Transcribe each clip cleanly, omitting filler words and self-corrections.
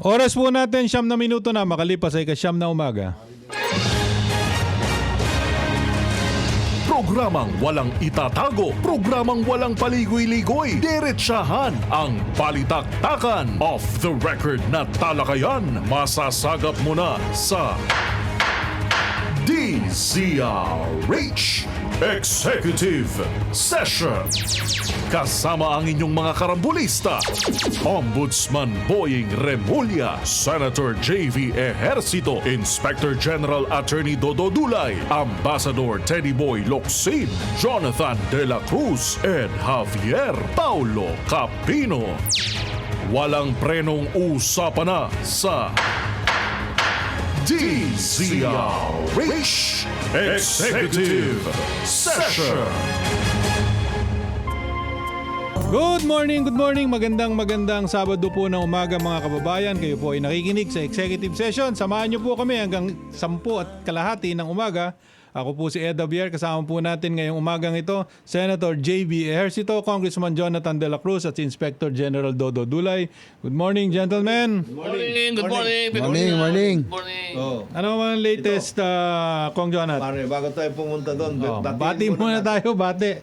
Oras po natin, 9 na minuto na, makalipas ay ka-9 na umaga. Programang walang itatago, programang walang paligoy-ligoy, diretsahan ang balitaktakan. Off the record na talakayan, masasagap mo na sa DZRH Executive Session. Kasama ang inyong mga karambulista, Ombudsman Boying Remulla, Senator J.V. Ejercito, Inspector General Attorney Dodo Dulay, Ambassador Teddy Boy Locsin, Jonathan De La Cruz, and Javier Paulo Capino. Walang prenong usapan na sa DZRH Executive Session. Good morning. Magandang Sabado po ng umaga mga kababayan. Kayo po ay nakikinig sa Executive Session. Samahan niyo po kami hanggang 10:30 ng umaga. Ako po si Ed Javier. Kasama po natin ngayong umagang ito, Senator J.V. Ejercito, Congressman Jonathan De La Cruz at si Inspector General Dodo Dulay. Good morning, gentlemen. Good morning. Oh. Ano ang latest, Kong Jonathan? Pare, bago tayo pumunta doon, Bati muna tayo, bati.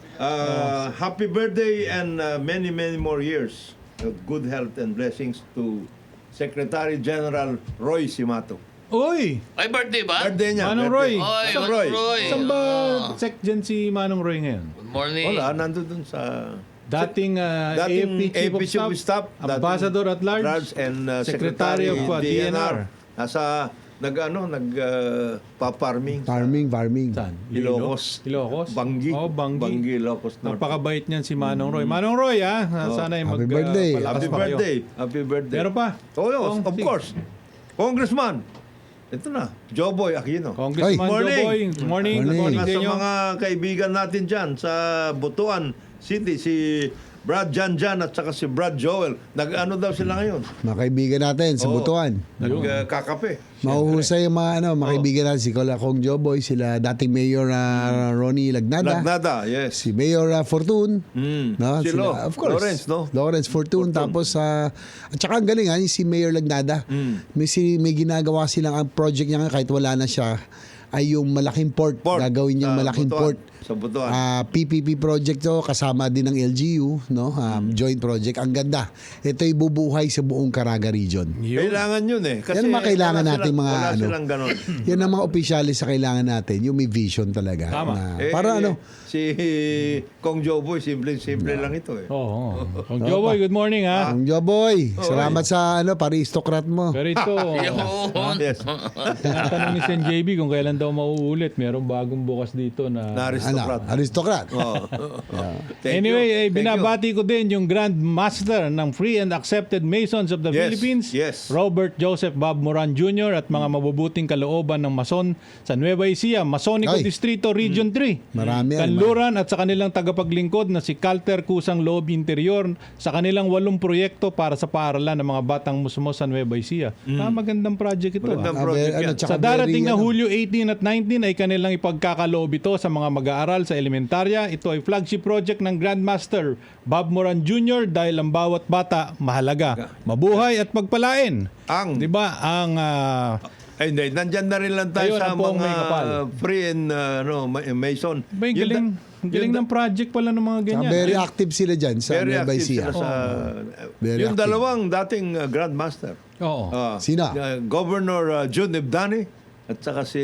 Happy birthday and many more years of good health and blessings to Secretary General Roy Simato. Uy! Ay, birthday ba? Birthday niya. Manong birthday. Roy. Oy, Manong Roy. Roy. Saan ba Sec-Gen si Manong Roy ngayon? Good morning. Wala, nandun dun sa Dating AFP Chief of Staff, Ambassador at Large, and Secretary of DNR. Nasa pa-farming. Farming. Saan? Ilocos. Ilocos? Banggi. Oh, Banggi. Banggi, Ilocos Norte. Napakabait niyan si Manong Roy. Manong Roy, sana ay Happy birthday. palakas Happy pa kayo. birthday. Happy birthday. Meron pa? Oh, yes, of course. Congressman. Ito na, Joboy Aquino. Congressman Good morning. Joboy. Good morning. Good morning Sa sa inyo. mga kaibigan natin dyan sa Butuan City, si Brad Janjan at saka si Brad Joel. Nag-ano daw sila ngayon? Mga kaibigan natin sa Oo. Butuan. Nagkakape. Mahuhusay yung mga mga kaibigan natin. Si Kong Joboy, sila dating Mayor Ronnie Lagnada. Lagnada, yes. Si Mayor Fortun. No? Si Lo. Of course. Lawrence, no? Lawrence Fortun. Tapos, at saka ang galing si Mayor Lagnada. May ginagawa silang ang project niya kahit wala na siya ay yung malaking port. Gagawin niyang Sa malaking Butuan. port. Sa Butuan. PPP project to, kasama din ng LGU, no? Joint project. Ang ganda. Ito'y bubuhay sa buong Caraga region. Kailangan yun eh. Kasi Yan ang mga kailangan wala natin mga wala silang ganon. Yan ang mga opisyalis sa kailangan natin, yung may vision talaga. Tama. Para Si Kong Joboy, simple lang ito eh. Oo. Kong Joboy, good morning ha. Ang Joboy, salamat sa aristocrat mo. Pero ito, Yun. Yes. tinatanong ni Sen JB kung kailan daw mauulit. Merong bagong bukas dito na... Aristocrat. Oh. Thank Anyway, you. Thank binabati ko din yung Grand Master ng Free and Accepted Masons of the Yes, Philippines, yes. Robert Joseph Bob Moran Jr. at mga mabubuting kalooban ng Mason sa Nueva Ecija, Masonico Ay. Distrito, Region 3. Marami yan. Kanluran at sa kanilang tagapaglingkod na si Calter Kusang Loob Interior sa kanilang 8 proyekto para sa paaralan ng mga batang musmos sa Nueva Ecija. Magandang project ito. Magandang ah. project yan. Sa darating na Hulyo 18 at 19 ay kanilang ipagkakaloob ito sa mga mag-aaral sa elementarya. Ito ay flagship project ng Grandmaster Bob Moran Jr. dahil ang bawat bata mahalaga, mabuhay at pagpalain. Di ba? Ang Ay, hindi. Nandyan na rin lang tayo Ayun, sa ang poong may mga kapal. free and Mason. ba, yung galing ng project pala ng mga ganyan. Very active sila dyan sa Very Nueva active Ecija. sila sa... Very yung active. dalawang dating Grandmaster. Oo. Sino? Governor Jun Ibdani at saka si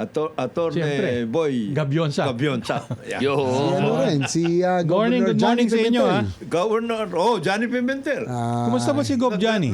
Attorney Siyempre. Boy Gabionsa. Yeah. Yun. Si Good morning, Governor good Johnny morning sa inyo ha. Pimentel. Governor, Johnny Pimentel. Kumusta ba si Gob Johnny?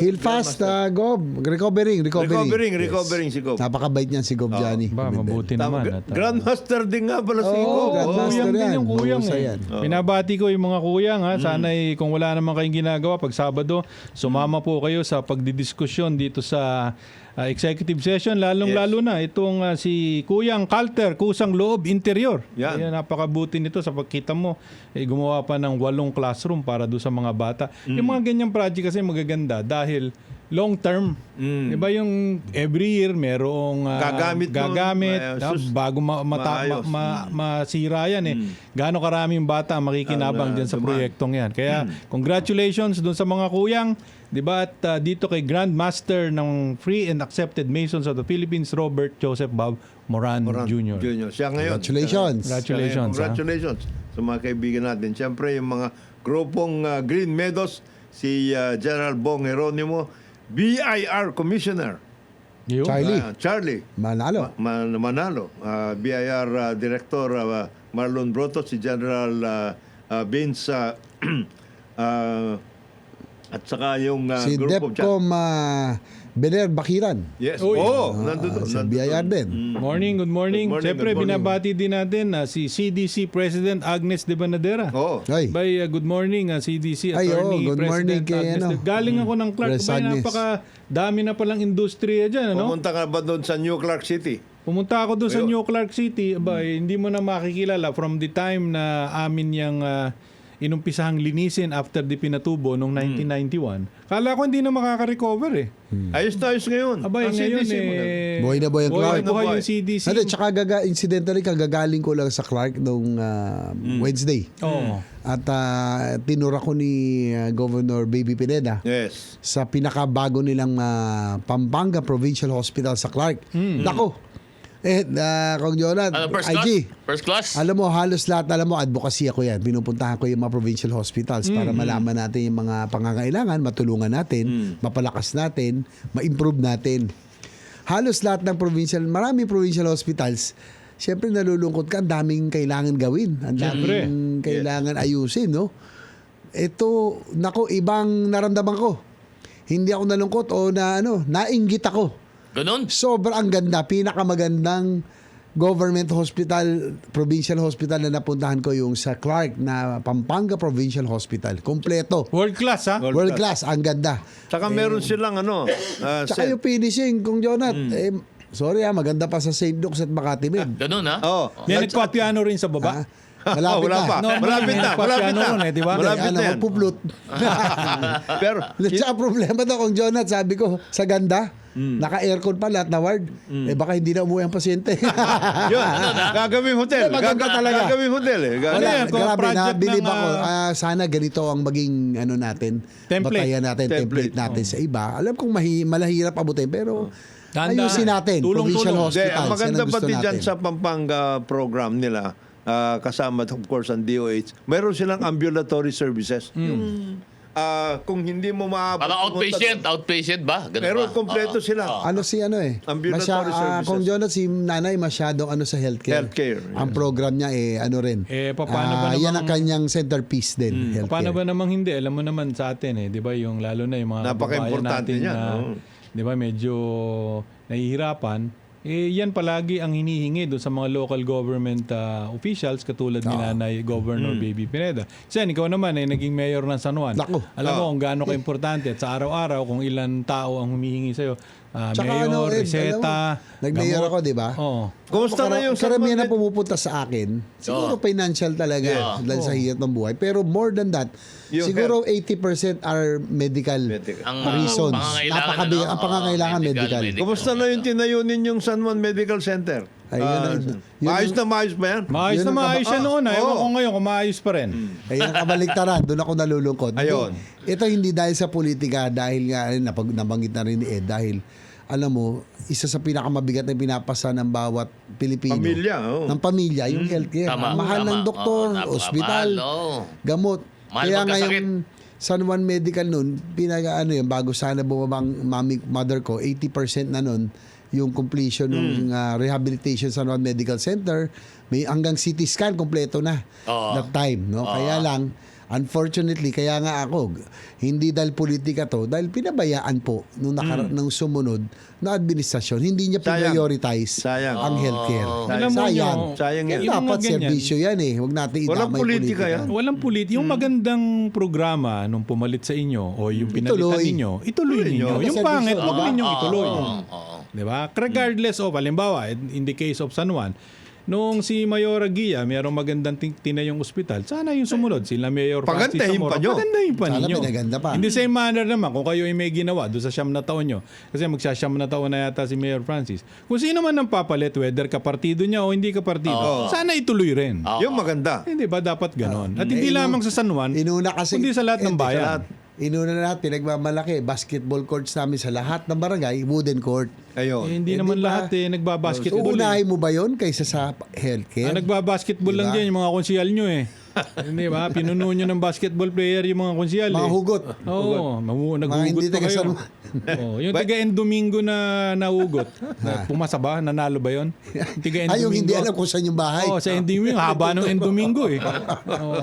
Heal fast, Gob. Recovering. Recovering si Gob. Napakabait niyan si Gob Johnny. Ba, Pimentel. mabuti naman. At, Grandmaster din nga pala si Gob. Grandmaster kuyang din yan. yung kuyang Mahusay eh. yan. Pinabati ko yung mga kuyang ha. Sana kung wala naman kayong ginagawa pag Sabado, sumama po kayo sa pagdidiskusyon dito sa executive session. Lalong-lalo na itong si Kuyang Calter Kusang Loob Interior. Yan. Ayan, napakabuti nito sa pagkita mo. Gumawa pa ng 8 classroom para doon sa mga bata. Yung mga ganyang project kasi magaganda dahil long term. Diba yung every year merong gagamit bago masira yan gaano karaming bata ang makikinabang dyan sa proyektong yan. Kaya congratulations dun sa mga kuyang. Di ba? At dito kay Grandmaster ng Free and Accepted Masons of the Philippines, Robert Joseph Bob Moran, Jr. Siya ngayon. Congratulations. Congratulations. ha? Congratulations sa mga kaibigan natin. Siyempre, yung mga grupong Green Meadows, si General Bong Geronimo, BIR Commissioner. Yun. Charlie. Charlie. Manalo. Manalo. BIR Director Marlon Broto, si General Vince at saka yung Si group of Depcom Bener Bakiran. Yes. Uy. Nandun. Sa BIR din. Morning, good morning. Good morning, Siyempre, good morning. binabati din natin si CDC President Agnes de Banadera. Oo. Ay. By good morning, CDC Ay, Attorney good morning President kay, Agnes. ano, Galing ako ng Clark. Pres Bay, Agnes. napaka-dami na palang industriya dyan. Ano? Pumunta ka ba doon sa New Clark City? Pumunta ako doon sa Ayun. New Clark City. Hindi mo na makikilala from the time na amin yung inumpisahang linisin after di pinatubo noong 1991. Kala ko hindi na makaka-recover eh. Ayos na ayos ngayon. Abay, Ang ngayon CDC mo Buhay na buhay ang Clark. Buhay yung CDC. Ano, tsaka incidentally, kagagaling ko lang sa Clark nung Wednesday. Oo. At tinura ko ni Governor Baby Pineda Yes. sa pinakabago nilang Pampanga Provincial Hospital sa Clark. Nako. Kong Jonat, First class? IG. First class? Alam mo, halos lahat, advocacy ako yan. Pinupuntahan ko yung mga provincial hospitals para malaman natin yung mga pangangailangan, matulungan natin, mapalakas natin, ma-improve natin. Halos lahat ng maraming provincial hospitals, siyempre nalulungkot ka, ang daming kailangan gawin. Ang daming kailangan ayusin, no? Ito, nako, ibang naramdaman ko. Hindi ako nalungkot o nainggit ako. Ganun? Sobrang ganda, pinakamagandang government hospital, provincial hospital na napuntahan ko yung sa Clark na Pampanga Provincial Hospital. Kompleto. World class ha? World class, ang ganda. Saka meron silang Tsaka yung finishing, kung Jonat, sorry maganda pa sa St. Luke's at Makati Med. Ganun ha? Oh. May nagpapiano rin sa baba. Malapit wala na. pa. Malapit na. Malapit na. Ron, di ba? Malapit na yan. Magpuplot. Pero Tsaka problema to, kung Jonat, sabi ko, sa ganda, naka-aircon pa lahat na ward. Baka hindi na umuwi ang pasyente. yun, gagawing hotel. Maganda talaga. Gagawing hotel eh. Wala yan, kung Grabe, project nabilib ng, ako. Sana ganito ang maging natin, Template. batayan natin, template natin sa iba. Alam kong malahirap abutin, pero Dahan-dahan. ayusin natin. Tulong-tulong. Provincial Hindi, hospitals. ang maganda yan ang gusto pati dyan natin. sa Pampanga program nila, kasama of course ang DOH, meron silang ambulatory services. Yung, kung hindi mo maabot. Parang outpatient ba? Ganun Pero ba? kompleto sila. Ambulatory services. Kung Jonat, si nanay masyadong sa healthcare. Healthcare, Ang program niya rin. paano ba yan namang- ang kanyang centerpiece din. Healthcare. Paano ba namang hindi? Alam mo naman sa atin 'di ba, yung lalo na yung mga kababayan Napaka-importante natin niyan, na oo. 'di ba medyo nahihirapan. Yan palagi ang hinihingi doon sa mga local government officials katulad ni Nanay Governor Baby Pineda. Sen, ikaw naman naging mayor ng San Juan. Naku. Alam mo kung gaano ka-importante at sa araw-araw kung ilan tao ang humihingi sa'yo. Tsaka Mayor, Ed, reseta, nag-mayor gamot. ako, di ba? Oo. Kumusta na yung karamihan na San Juan pumupunta sa akin, siguro financial talaga dahil sa hirap ng buhay. Pero more than that, Yung siguro 80% are medical, Ang reasons. pangangailangan, Napakabigat. ano? Ang pangangailangan Oo, medical. Kumusta na yung tinayo ninyong San Juan Medical Center? Ayun, Maayos na maayos ba yan? Maayos Yun na ang maayos siya noon. Ewan oo. ko ngayon kung maayos pa rin. Ayun ang kabaligtaran. Doon ako nalulungkot. Ayun. Ito hindi dahil sa politika, dahil nga, nabanggit na rin ni Ed, dahil alam mo, isa sa pinakamabigat na pinapasa ng bawat Pilipino. Pamilya, oo. Ng pamilya, yung healthcare. Tama, Ang mahal tama. ng doktor, Oo, napakamahal, ospital, oo. gamot. Mahal Kaya nga magkasakit. yung San Juan Medical noon, yun, bago sana bumabang mother ko, 80% na noon, yung completion ng rehabilitation sa San Juan Medical Center, may hanggang CT scan kompleto na Oo. that time, no? Kaya lang unfortunately, kaya nga ako hindi dahil politika to, dahil pinabayaan po nung sumunod na administrasyon, hindi niya Sayang. prioritize Sayang. ang healthcare. Alam mo Sayang. nyo, Sayang yan. yung Dapat mga ganyan, serbisyo yan Huwag natin idamay Walang politika yan. Walang Yung magandang programa nung pumalit sa inyo o yung pinalitan Ituloy. ninyo, ituloy ninyo. ninyo. Yung Serbisyo, pangit, diba? huwag ninyong ituloy. Oo. Di ba? Regardless of, halimbawa, in the case of San Juan, nung si Mayora Guia, mayroong magandang tinayong ospital, sana yung sumunod. Sila Mayor Francis Pagandahin Zamora. pa nyo. Pagandahin pa Sana ninyo. pinaganda pa. In the same manner naman, kung kayo ay may ginawa doon sa 9 na taon nyo, kasi magsa-9 na taon na yata si Mayor Francis, kung sino man ang papalit, whether kapartido niya o hindi kapartido, sana ituloy rin. Yung maganda. Hindi ba dapat ganon? At hindi lamang sa San Juan, Inuna kasi kundi sa lahat ng Ed, bayan. lahat. inuna natin, nagmamalaki, basketball courts namin sa lahat ng barangay, wooden court. Ayun. Hindi Eh, naman di ba? lahat nagbabasketball. Uunahin mo ba yon kaysa sa healthcare? Nagbabasketball lang Diba? dyan yung mga konsyal nyo eh. Hindi ba? Pinuno nyo ng basketball player yung mga konsyal Mga eh. hugot. Oo, Mga naghugot hindi pa taga kayo. San Yung tiga Endomingo na nahugot. Pumasa ba? Nanalo ba yun? Tiga Ay, yung hindi Endomingo. alam kung saan yung bahay. Oo, sa Endomingo. Haba ng Endomingo eh. Oo.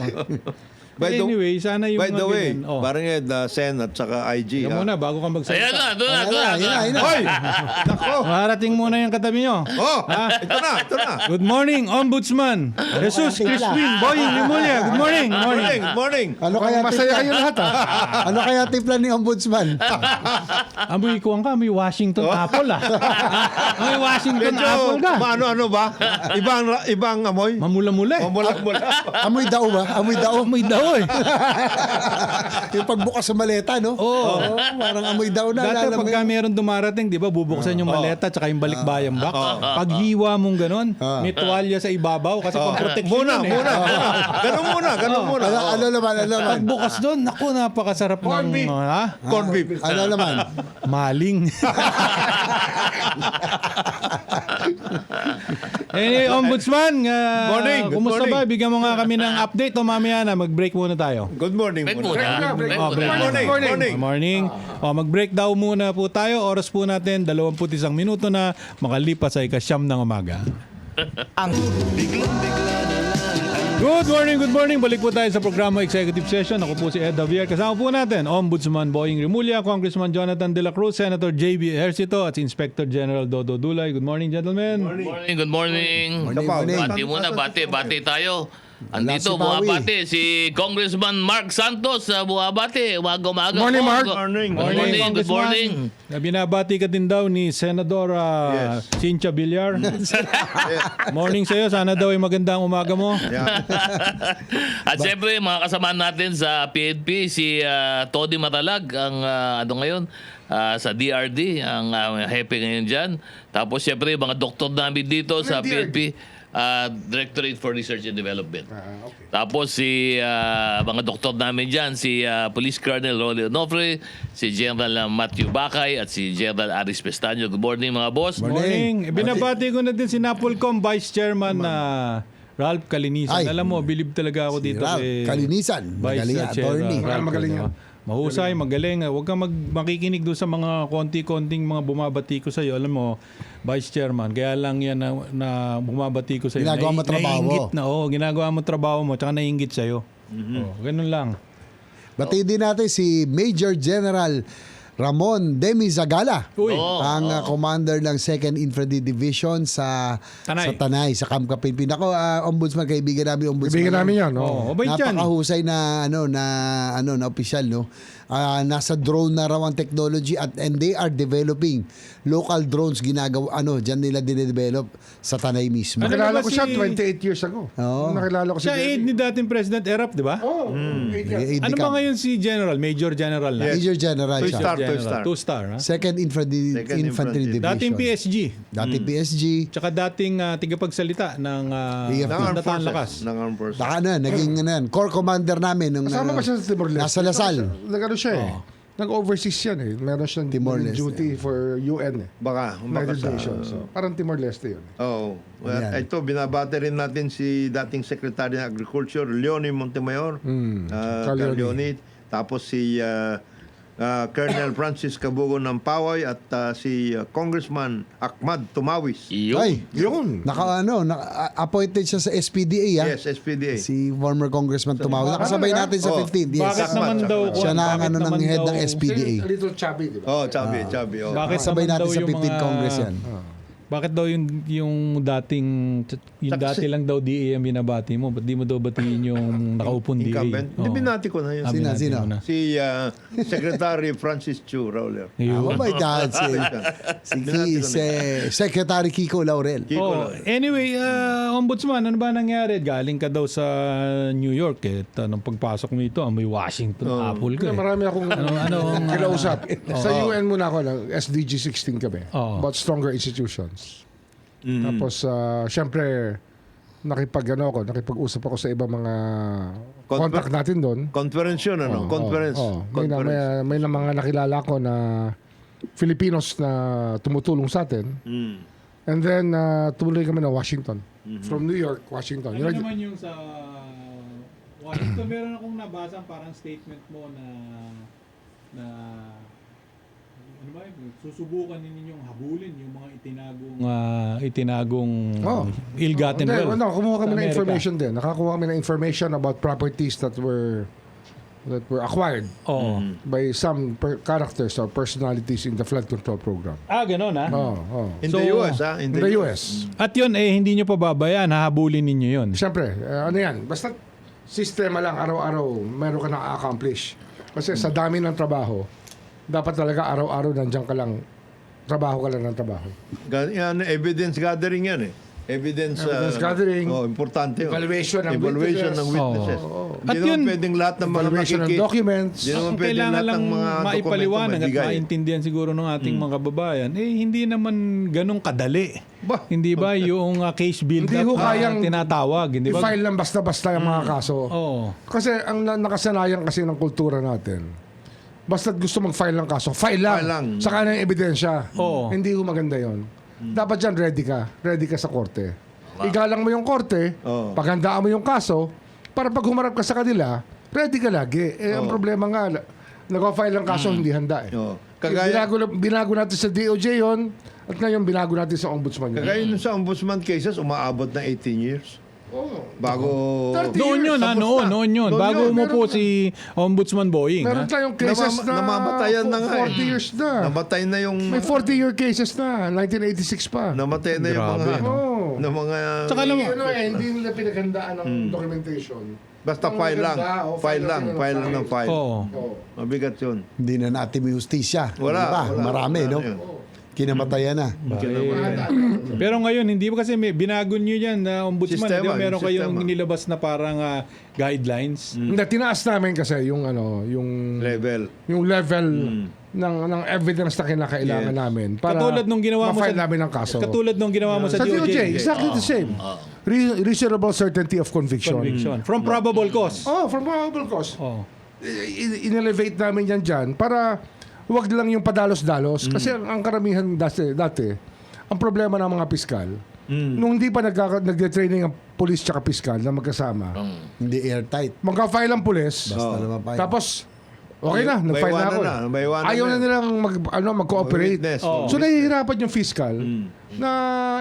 Anyway, sana yung By the mga way, ganyan. Oh. parang Sen at saka IG. Yan muna, bago kang Ayan magsalita. na, doon na, doon na. Ayun na. Hoy! Nako! Marating muna yung katabi nyo. Oh! Ito na. Good morning, Ombudsman. Jesus Crispin, Boying Rimulya. Good morning. Good morning. Ano kaya Masaya kayo lahat Ano kaya tiplan ni Ombudsman? Amoy kuwang ka, may Washington Apple ah. May Washington Medyo, Apple ka. ano ba? Ibang amoy? Mamula-mula eh. Mamulak-mulak. Amoy daw ba? Amoy daw. Amoy daw eh. Yung pagbukas sa maleta, no? Oo. Parang amoy daw na. Dati Alam mo pagka yun? meron dumarating, di ba, bubuksan yung maleta tsaka yung balikbayan box. Paghiwa mong ganon, may tuwalya sa ibabaw kasi pang protection Muna. yun eh. Ganun muna. Ano naman? Pagbukas doon, naku, napakasarap Corned beef. ng... Ha? Corned beef. Ano naman? Maling. Anyway, Ombudsman, Morning, good kumusta morning. ba? Bigyan mo nga kami ng update o mamaya na, mag-break muna tayo. Good morning Break muna. muna. Break Oh, break muna. Morning. Good morning. Mag-break daw muna po tayo. Oras po natin, 21 minuto na makalipas sa ikasyam ng umaga. Good morning. Balik po tayo sa programa Executive Session. Ako po si Ed Javier. Kasama po natin, Ombudsman Boying Rimulya, Congressman Jonathan De La Cruz, Senator J.B. Ejercito, at Inspector General Dodo Dulay. Good morning, gentlemen. Good morning. Morning. Bati muna, bati tayo. Andito, si Pawi. buhabati si Congressman Mark Santos sa buhabati. Umaga. Morning, Mark. Morning. Good morning. Binabati ka din daw ni Senadora Yes. Cynthia Villar. Morning sa'yo. Sana daw ay magandang umaga mo. Yeah. At siyempre, mga kasama natin sa PNP, si Tony Matalag, ang ngayon, sa DRD, ang hepe ngayon dyan. Tapos siyempre, mga doktor namin dito sa PNP, Directorate for Research and Development. Tapos si mga doktor namin dyan, si Police Colonel Rolly Onofre, si General Matthew Bakay, at si General Aris Pestaño. Good morning, mga boss. Morning. Binabati ko na din si Napolcom Vice Chairman na Ralph Kalinisan. Ay. Alam mo, believe talaga ako dito Ralph kay Kalinisan. Magaling attorney. Magaling yan. Mahusay, magaling. Huwag kang makikinig doon sa mga konti-konting mga bumabati ko sa iyo. Alam mo, Vice Chairman, kaya lang yan na bumabati ko sa iyo. Ginagawa mo trabaho mo. Ginagawa mo trabaho mo, tsaka naiinggit sa iyo. Ganun lang. Bati din natin si Major General Ramon Demi Zagala, Uy. ang commander ng 2nd Infantry Division sa Tanay. sa Camp Kapinpin. Ako, Ombudsman, kaibigan namin Ombudsman. Ibigan namin yan. Oo, mabait yan. Napakahusay na opisyal, no. Nasa drone na raw ang technology and they are developing local drones ginagawa diyan nila dinedevelop sa Tanay mismo. Ano Nakilala ba ko siya si- 28 years ago. Oo. Nakilala ko si Siya aide ni dating President Erap, di ba? Oh, 8 years. Ano ba ngayon si General? Major General na? Major General Two siya. star. General. Two-star, ha? 2nd Infantry Second Infantry Infantry. Division. Dating PSG. Dating PSG. Tsaka dating tigapagsalita ng PFP. Ng Armed Nataan Forces. Lakas. Ng Armed Forces. Baka naging core commander namin nung Kasama ba siya sa Timor-Leste? nasa Lasal. Nag-ano siya eh. Nag-overseas yan eh. Meron siyang Timor-Leste. duty for UN eh. Baka United sa... Nations. So, parang Timor-Leste yun. Oh, well, Ayan. ito binabati rin natin si dating Secretary ng Agriculture Leonie Montemayor, Carl Leonie. Leonie. Tapos si Colonel Francis Cabugo ng Paway at si Congressman Ahmad Tumawis. Iyo. Ay, Yun. appointed siya sa SPDA, Yes, SPDA. Si former Congressman Tumawag. Nakasabay natin sa Oh. 15. Yes. Bakit naman daw? Siya na ang bakit ng naman head daw- ng SPDA. A little chubby, di ba? Oh, chubby. Oh. Bakit Sabay naman natin daw sa yung 15 mga- Congress yan. Bakit daw yung dating yung Kasi- dati lang daw DA ang binabati mo? Ba't di mo daw batiin yung nakaupong DA? Incumbent. Hindi, binati ko na yun. Ah, binati Sino? mo na. Si Secretary Francis Chu Rowler. Ayun. Oh my God. Secretary Kiko Laurel. Kiko Oh, Laurel. anyway, Ombudsman, ano ba nangyari? Galing ka daw sa New York eh. Nung pagpasok mo ito, may Washington Apple ka. Kaya marami akong ang, kinausap. Sa UN muna ako lang, SDG 16 kami. Oo. About stronger institutions. Tapos, syempre, nakipag-usap ako sa ibang mga Confer- contact natin doon. Conference yun, ano? Conference. Conference. May na mga nakilala ko na Filipinos na tumutulong sa atin. And then, tumuloy kami na Washington. From New York, Washington. Ano naman yung sa Washington, meron akong nabasa parang statement mo na ano ba, susubukan ninyong habulin yung mga itinagong ill-gotten wealth. Kumuha kami sa ng Amerika. information din. Nakakuha kami ng information about properties that were acquired Oo. by some characters or personalities in the flood control program. Ganon ha? In So, the US, ha? In the US. At yun, hindi nyo pababayaan, hahabulin ninyo yun. Siyempre, ano yan, basta sistema lang, araw-araw, meron ka na-accomplish. Kasi sa dami ng trabaho, dapat talaga araw-araw nandiyan ka lang, trabaho ka lang ng trabaho. Yan, evidence gathering yan, eh. Evidence gathering. Importante yun. Evaluation ng Evaluation ng witnesses. At Hindi yun, naman pwedeng lahat ng mga Evaluation ng documents. Hindi naman Ang pwedeng kailangan lahat lang ng mga maipaliwanag at dokumento maintindihan siguro ng ating mga kababayan, hindi naman ganong kadali. Ba? Hindi ba yung case build-up Hindi ho kayang tinatawag? Hindi ba? I-file lang basta-basta yung mga kaso. Oo. Kasi ang nakasanayan kasi ng kultura natin, basta't gusto mag-file ng kaso, file lang. File lang. Saka na yung ebidensya. Oo. Hindi ho maganda yon. Dapat dyan ready ka sa korte. Igalang mo yung korte, Oo. paghandaan mo yung kaso, para pag humarap ka sa kanila, ready ka lagi. Ang problema nga, nag-file ng kaso, hindi handa eh. Oo. Binago natin sa DOJ yon, at ngayon binago natin sa ombudsman yun. Kagaya nun sa ombudsman cases, umaabot ng 18 years. Bago... 30 Noon yun, Tapos na. noon yun. Noon Bago yun, umupo meron- si Ombudsman Boying. Meron tayong cases na namamatayan na nga 40 years na. Namatay na yung... May 40-year cases na, 1986 pa. Namatay na yung Grabe, mga... no? Oo. ng mga... Tsaka alam mo, Hindi nila pinaghandaan ng documentation. Basta Ang file lang. maganda, File lang. File lang ng file. oo. Mabigat yun. Hindi na natin may justisya. Wala, Di ba? wala. Marami, Wala no? na yun. Kinamatayan na. Pero ngayon, hindi ba kasi binago nyo yan na Ombudsman? Sistema, Di ba meron yung kayong sistema. nilabas na parang guidelines? Hindi, tinaas namin kasi yung Level. level ng evidence na kinakailangan Yes. namin para Katulad nung ginawa mo ma-file sa namin ng kaso. Katulad nung ginawa mo sa Sa DOJ, DOJ. exactly the same. Reasonable certainty of conviction. Conviction. From probable cause. From probable cause. Oh. In-elevate namin yan dyan para wag lang yung padalos-dalos. Kasi ang karamihan dati, ang problema ng mga piskal, nung hindi pa nagde-training ang pulis tsaka piskal na magkasama, Hindi airtight. magka-file ang pulis, Basta naman pa. tapos okay na, nag-file na ako. Baywanan Ayaw na na. nilang mag-cooperate. Witness. Oo. So nahihirapan yung fiscal na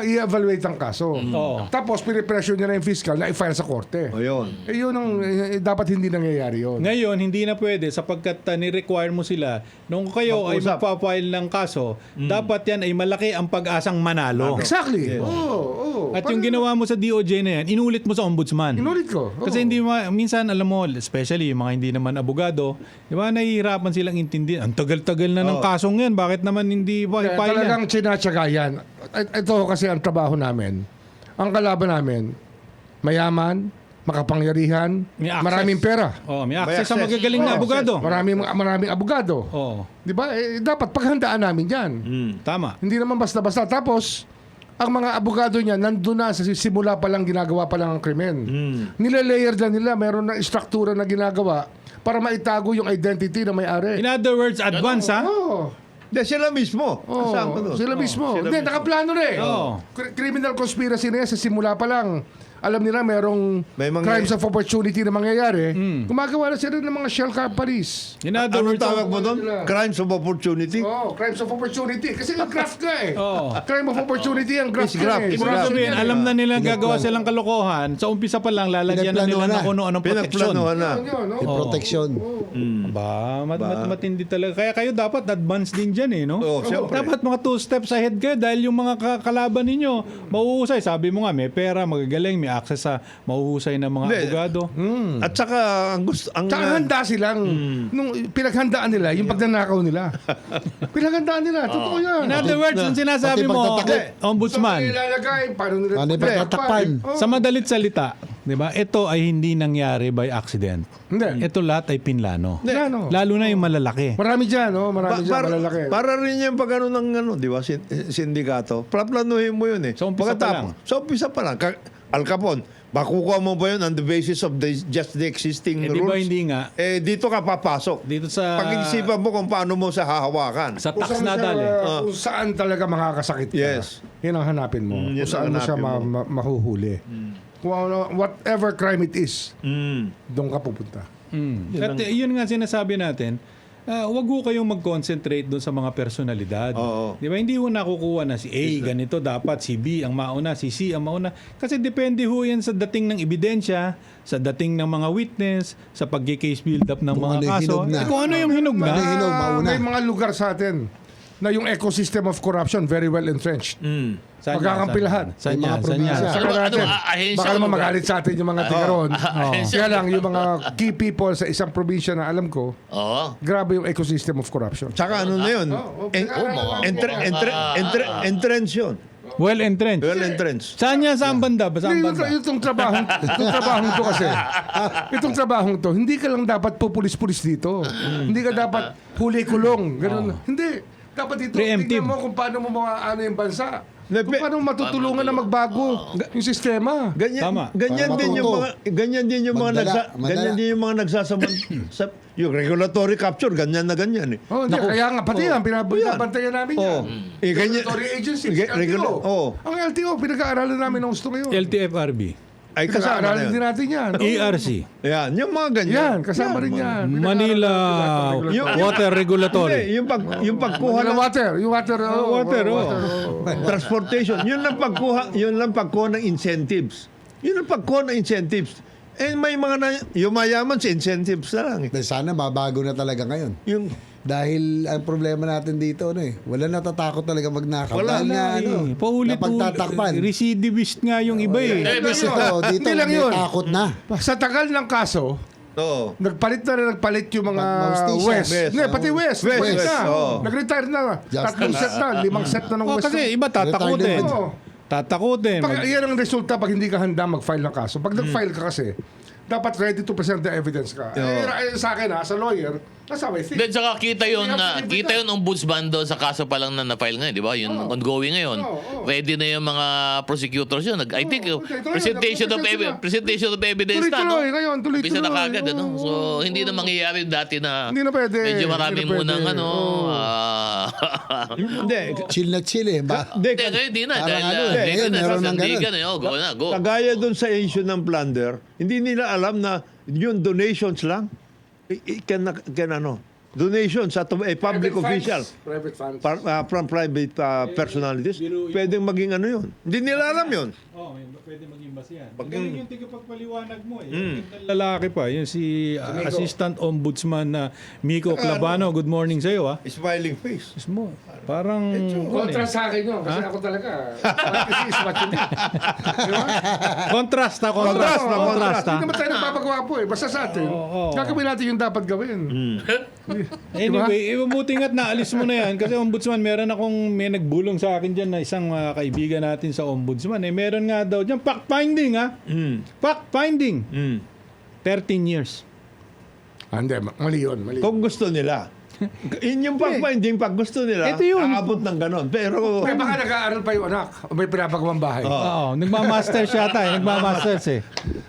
i-evaluate ang kaso. Oo. Tapos pinipressure nila yung fiscal na i-file sa korte. O yun. Yun ang dapat hindi nangyayari yun. Ngayon, hindi na pwede sapagkat ni-require mo sila nung kayo ay Mag-usap. magpa-file ng kaso, dapat yan ay malaki ang pag-asang manalo. Exactly. Oo. At yung ginawa mo sa DOJ na yan, inulit mo sa ombudsman. Inulit ko. Oo. Kasi hindi minsan alam mo, especially yung mga hindi naman abogado, di ba nahihirapan silang intindihan. Ang tagal-tagal na ng kasong yan, bakit naman hindi pa Kaya file yan? talagang tsinatsaga yan. Ito kasi ang trabaho namin. Ang kalaban namin, mayaman, makapangyarihan, May access. maraming pera. Oh, may access sa access. magagaling na Oh, abogado. Maraming abogado. Oh, Di ba? Dapat paghandaan namin yan. tama. Hindi naman basta-basta. Tapos, ang mga abogado niya, nandun na sa simula pa lang, ginagawa pa lang ang krimen. Nilalayer na nila, meron na istruktura na ginagawa para maitago yung identity na may-ari. In other words, advance ha? Oo. Hindi, sila mismo. Oh, Kasama doon. sila mismo. Sila Hindi, mismo. nakaplano na eh. Oo. Criminal conspiracy na yan sa simula pa lang. Alam nila merong May mga- crimes of opportunity na mangyayari. Gumagawa na sila ng mga shell companies. In other Anong words, tawag mo doon? nila. Crimes of opportunity? Oh, crimes of opportunity. Kasi yung graft ka eh. Oo. Crime of opportunity ang graft Is graft, ka eh. is ibig graft. sabihin, alam na nila gagawa silang kalokohan. Sa umpisa pa lang, lalagyan na nila Pinagplanuhan ng na. kuno anong protection. Pinagplanuhan na. Yun, no? May protection. Ba, matindi talaga. Kaya kayo dapat advance din dyan eh, no? Oo, siyempre. Dapat mga 2 steps ahead kayo dahil yung mga kalaban ninyo, mauhusay. Sabi mo nga, may pera, magagaling, may access sa mauhusay na mga Hindi. abogado. At saka, ang gusto... Ang, Tsaka handa silang, nung pinaghandaan nila, yung pagnanakaw nila. Pinaghandaan nila, totoo yan. In other words, yung sinasabi Pati mo, pagtatakip. ombudsman, So, ilalagay, paano nila? Paano yung pagtatakpan? Oh. sa madalit salita, di ba, ito ay hindi nangyari by accident. Hindi. Ito lahat ay pinlano. Plano. Lalo na yung malalaki. Marami dyan, no? Marami dyan, malalaki. para rin yung pag ano ng ano, di ba, sindikato. Plaplanuhin mo yun eh. Sa umpisa pa lang. Sa umpisa pa lang. Al Capone, makukuha mo ba yun on the basis of just the existing Eh, di rules? ba hindi nga? Dito ka papasok. Dito sa... Pag-isipan mo kung paano mo sa hahawakan. Sa Kung tax saan nadal siya, eh. kung saan talaga makakasakit ka. Yes. Yan ang hanapin mo. Yan Kung saan ang mo siya hanapin mo. mahuhuli. Kung whatever crime it is, doon ka pupunta. At yun nga sinasabi natin, wag ho kayong mag-concentrate doon sa mga personalidad. Oo. Di ba? Hindi ho nakukuha na si A, ganito dapat, si B ang mauna, si C ang mauna. Kasi depende ho yan sa dating ng ebidensya, sa dating ng mga witness, sa pag-case build up ng Kung mga ano yung kaso. hinog na. Kung ano yung hinog na. Ano yung hinog, mauna. May mga lugar sa atin na yung ecosystem of corruption very well entrenched. Saan Magkakampi yan? lahat. Saan May mga yan? Saan yan? probinsya. Saka natin, ahensya baka o naman lugar? magalit sa atin yung mga tiga ron. ahensya Kaya o lang, yung mga key people sa isang probinsya na alam ko, Oo. grabe yung ecosystem of corruption. Tsaka ano na yun? Entrance yun. Well entrenched. Well, entrance. Saan yan? Saan banda? Saan Yung, banda? itong trabahong to kasi, itong trabahong to, hindi ka lang dapat pupulis-pulis dito. Hindi ka dapat huli kulong. Ganun. Hindi. Dapat dito, Preemptive. tingnan mo kung paano mo ano yung bansa. Ne, Kung paano mo matutulungan na magbago yung sistema. Tama. Ganyan Para din yung matuto. mga Madala. ganyan din yung mga nagsasaman sa yung regulatory capture ganyan na ganyan eh. Oh, hindi, kaya nga pati yan, binabantayan namin yan. Ganyan. Regulatory agencies, Regular. LTO. Ang LTO, pinag-aaralan namin ng gusto ngayon. LTFRB. Ay kasama na Pinag-aaralan din yun. natin yan. ERC. Yan, yung mga ganyan. Yan, kasama rin yan. Manila Water Regulatory. Hindi, yung pagkuha Yung ng water, yung water. Water, transportation, yun lang pagkuha ng incentives. Yun ang pagkuha ng incentives. May mga yumayaman sa incentives na lang eh. Sana mabago na talaga ngayon. Yung Dahil ang problema natin dito, wala natatakot talaga magnakaw. Wala Dahil nga, Paulit-ulit. napagtatakpan. Recidivist nga yung iba eh. Hindi lang Dito, yun. dito, Hindi lang may yun. takot na. Sa tagal ng kaso, Oo. nagpalit yung mga Hostisya. West. West, Hindi, oo. pati West. West, West na. oo. Nag-retire na. Justice. 3 set na, 5 set na ng West. Kasi iba tatakutin. Oo. Tatakutin. Yan ang resulta pag hindi ka handa mag-file ng kaso. Pag nag-file ka kasi, dapat ready to present the evidence ka. Sa akin sa lawyer, that's how I think. Then saka kita yun We have to give it kita up. yun ombudsman doon sa kaso pa lang na na-file ngayon, di ba? Yung ongoing ngayon. Ready na yung mga prosecutors yun. I think okay, tuloy, presentation of evidence na, no? Tuloy-tuloy ngayon, tuloy-tuloy. Umpisa na kagad, ano? Oo. So, hindi na mangyayari dati na Hindi na pwede. medyo marami Hindi na munang pwede. ano. Hindi. Chill na chill eh. Hindi, Hindi, ngayon hindi na. Parang Dahil ano, hindi ngayon na meron ng sasandigan. Go na, go. kagaya dun sa issue ng plunder, hindi nila alam na yung donations lang, donations sa public official Private funds. from private personalities, pwedeng maging ano yun. Hindi nila alam yun. Oo, pwede maging bas yan. Magaling yung tigapagpaliwanag mo eh. Yung lalaki pa, yung si Assistant Ombudsman na Miko Clavano. Good morning sa iyo ah. Smiling face. Mo, parang... Kontra sa akin yun. Kasi ako talaga. This is what you need. Di ba? Contrast ha, contrast. Contrast ha. Hindi naman tayo nagpapagawa po eh. Basta sa atin, gagawin natin yung dapat gawin. Anyway, mabuti nga't naalis mo na yan kasi ombudsman, may nagbulong sa akin dyan na isang kaibigan natin sa ombudsman. Meron nga daw dyan, fact-finding ha. Fact-finding. 13 years. Hindi, mali yun. Mali. Kung gusto nila. Yun yung pag-finding, pag gusto nila, Ito yun. aabot ng ganon. Pero, May baka nag-aaral pa yung anak. O may pinapagawang bahay. Oo, nagmamasters yata eh. Nagmamasters eh.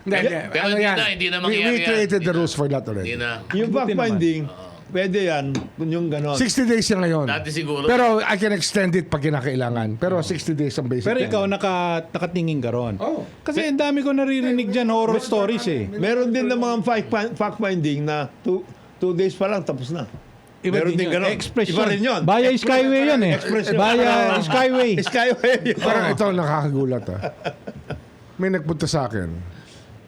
Hindi. Pero Ano hindi yan? na, hindi na We mangyayari yan. created the Hindi rules for that already. Hindi na. yung fact-finding, pwede yan, yung ganon. 60 days yan ngayon. Dati siguro. Pero I can extend it pag kinakailangan. Pero 60 days ang basic. Pero ikaw nakatingin ka ron. Oh. Kasi ang dami ko naririnig dyan horror stories eh. Meron din ng mga fact-finding na 2 days pa lang, tapos na. Iba Meron din din yun. ganon. Expression. Iba rin yun. Via Skyway yun eh. Expression. Via Skyway. Skyway. Pero ito ang nakakagulat May nagpunta sa akin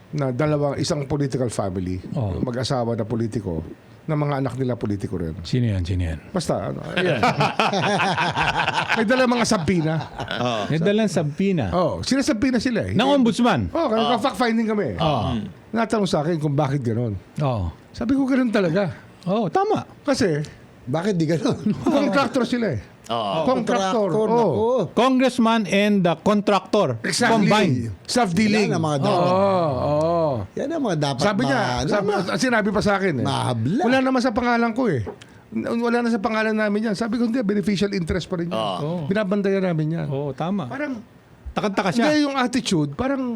na isang political family, mag-asawa na politiko, na mga anak nila politiko rin. Sino yan? Sino yan? Basta, ayan. May dala mga sabina. May dalang sabina. Sinasabina sila eh. Ng ombudsman. Kaya fact-finding kami. Natanong sa akin kung bakit gano'n. Oo. Sabi ko gano'n talaga. Oo, tama. Kasi, Bakit di ganun? contractor sila eh. Contractor. Naku. Congressman and the contractor combined. Self-dealing. Yan ang mga dapat. Yan ang mga dapat. Sabi niya, sinabi pa sa akin eh. Mahabla. Wala naman sa pangalan ko eh. Wala na sa pangalan namin yan. Sabi ko, hindi, beneficial interest pa rin yan. Binabandayan namin yan. Oo, tama. Parang, Takanta ka siya. Hindi, yung attitude, parang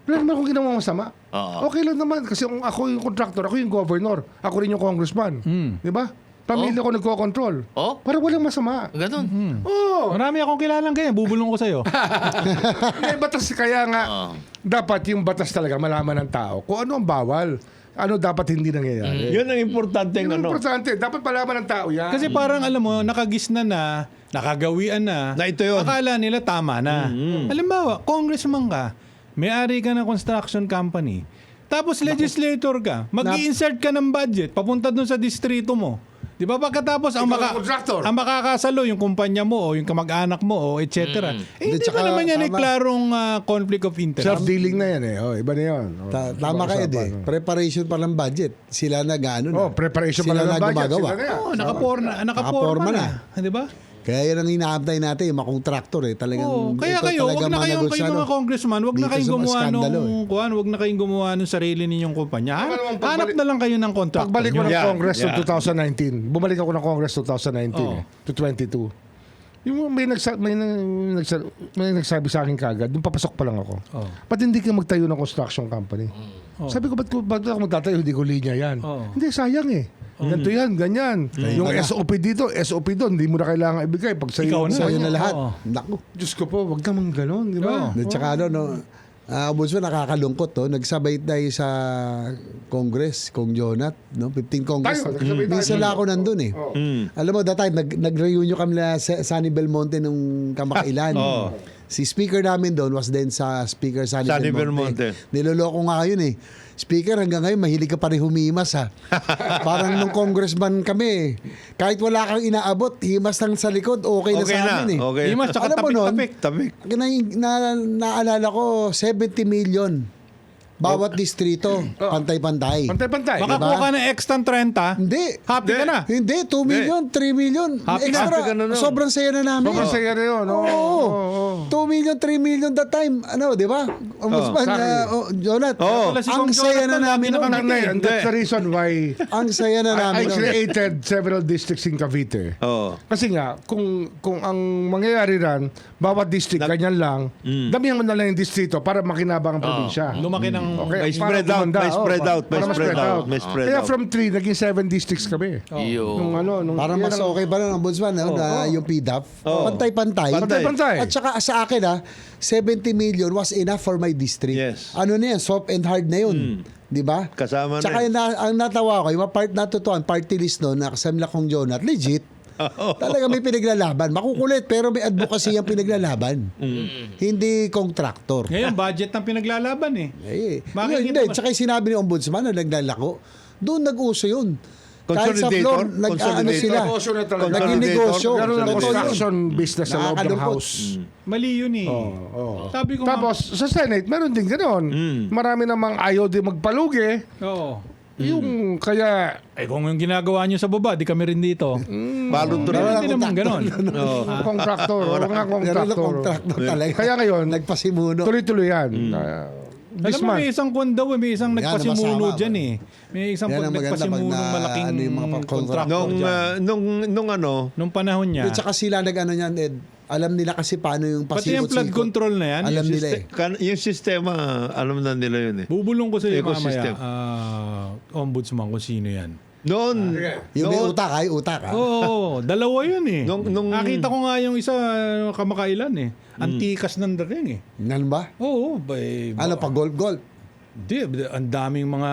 wala naman akong ginawa masama. Oo. Okay lang naman kasi kung ako yung contractor, ako yung governor, ako rin yung congressman. Di ba? Pamilya ko nagko-control. Oh? Parang walang masama. Ganun. Oo. Marami akong kilalang ganyan. Bubulong ko sa'yo. May batas kaya nga, Oo. dapat yung batas talaga malaman ng tao kung ano ang bawal, ano dapat hindi nangyayari. Yun ang importante Yun ang ano. importante. Dapat malaman ng tao yan. Kasi parang alam mo, nakagisna na, nakagawian na. Na ito yun. Akala nila tama na. Halimbawa, congressman ka, may-ari ka ng construction company, tapos legislator ka, mag-i-insert ka ng budget, papunta dun sa distrito mo. Di ba pagkatapos ang, Ikaw ang contractor. ang makakasalo yung kumpanya mo o yung kamag-anak mo o etc. Eh, hindi Tsaka, ba naman yan ay tama. klarong conflict of interest? Self-dealing na yan eh. Oh, iba na yun. Oh, Tama ka, Ed, eh. Preparation pa ng budget. Sila nag-ano na. Oh, preparation pa Sila lang ng budget. gumagawa. Sila na yan. Oo, nakaporma Nakaporma na. na. Di ba? Kaya yan ang inaantay natin, yung mga kontraktor eh. Talagang, Oo, kaya ito kayo, wag talaga na kayong managot sa kayo mga ano. congressman, wag na Dito kayong sa mga gumawa skandalo, wag na kayong gumawa ng sarili ninyong kumpanya. Tama naman, Hanap na lang kayo ng contractor. Pagbalik ko ng Yeah, Congress yeah. to 2019, bumalik ako ng Congress 2019 Oo. to 22. Yung may nagsabi sa akin kagad, nung papasok pa lang ako. Oo. Ba't hindi ka magtayo ng construction company? Sabi ko, ba't ako magtatayo? Hindi ko linya yan. Oo. Hindi, sayang eh. Ganito yan, ganyan. Yung SOP dito, SOP doon, hindi mo na kailangan ibigay. Pag Ikaw na. Sa'yo na lahat. Oo. Naku. Diyos ko po, wag naman ganon, di ba? At saka ano, no, Ombudsman, nakakalungkot to. Nagsabay tayo sa Congress, Kong Jonat, no? 15 Congress. Tayo, nagsabay tayo. Minsan lang ako nandun eh. Alam mo, that time, nag-reunion kami na sa Sunny Belmonte nung kamakailan. Si speaker namin doon was then sa speaker Sunny Sunny Belmonte. Belmonte. Niloloko nga yun eh. Speaker, hanggang ngayon, mahilig ka pa rin humimas ha. Parang nung congressman kami, kahit wala kang inaabot, himas lang sa likod, okay na Okay sa na. amin eh. Okay. Himas, tsaka Alam mo nun, tapik-tapik. Tapik. Naalala ko, 70 million. Bawat distrito, pantay-pantay. Pantay-pantay. Makakuha ka ng extra 30, Hindi. happy ka na. Hindi, 2 million, 3 million. Happy Extra, ka na nun. sobrang saya na namin. Sobrang saya na yun. Oo. 2 million, 3 million that time. Ano, di ba? Ombudsman, Sorry. Jonat. Oo. Wala si Ang Kong saya Jonathan, na namin lagi nun. nakangiti. And that's the reason why Ang saya na I namin nun. created several districts in Cavite. Oo. Kasi nga, kung ang mangyayari ran, bawat district, ganyan lang, damihan mo na lang yung distrito para makinabang ang probinsya. Lumaki ng... May para spread out, gumanda, may spread out, may para spread out, may spread Kaya out. from 3, naging 7 districts kami. Iyo. Nung Para mas okay ba nun, Ombudsman, no? Na yung PDAP? Pantay-pantay. Pantay-pantay. At saka sa akin, 70 million was enough for my district. Yes. Ano na yan, soft and hard na yun. Di ba? Kasama na Tsaka yun. ang natawa ko, yung mga part natutuan, party list no, na kasama Kong Jonat, legit. Talaga may pinaglalaban. Makukulit, pero may advocacy ang pinaglalaban. Hindi contractor. Ngayon, budget ng pinaglalaban eh. Bakit Hindi, hindi ba? tsaka yung sinabi ni Ombudsman na naglalako, doon nag-uso yun. Kahit sa Consolidator? floor, ano Consolidator? sila, Negosyo na talaga. naging negosyo. Meron ng Totoo yun. construction business sa loob ng Nakakalungkot. house. Mali yun eh. Sabi ko Tapos, sa Senate, meron din ganoon. Marami namang ayaw din magpalugi. Oo. Yung kaya, Kung yung ginagawa nyo sa baba, di kami rin dito. Balot Meron rin. din naman ganon. contractor, wala nga Meron na contractor. contractor talaga. Kaya ngayon, Nagpasimuno. tuloy-tuloy yan. Alam mo, may isang kwan daw, may isang Yan, nagpasimuno masama, dyan eh. May isang Yan ang maganda pag nagpasimunong malaking ano yung mga contractor Nung, dyan. nung ano, Nung panahon niya, At saka sila nag-ano niyan, Ed. Alam nila kasi paano yung pati yung pasikot-sikot. flood control na yan, Alam nila eh. yung sistema, alam na nila yun eh. bubulong ko sa iyo Ecosystem. mamaya, ombudsman kung sino yan. Noon, Yung may noon, utak ay utak. Oo, dalawa yun eh. Nung- Nakita ko nga yung isa kamakailan eh. Antikas ng dating eh. Nan ba? Oo, Ano pa, gold? Di, ang daming mga,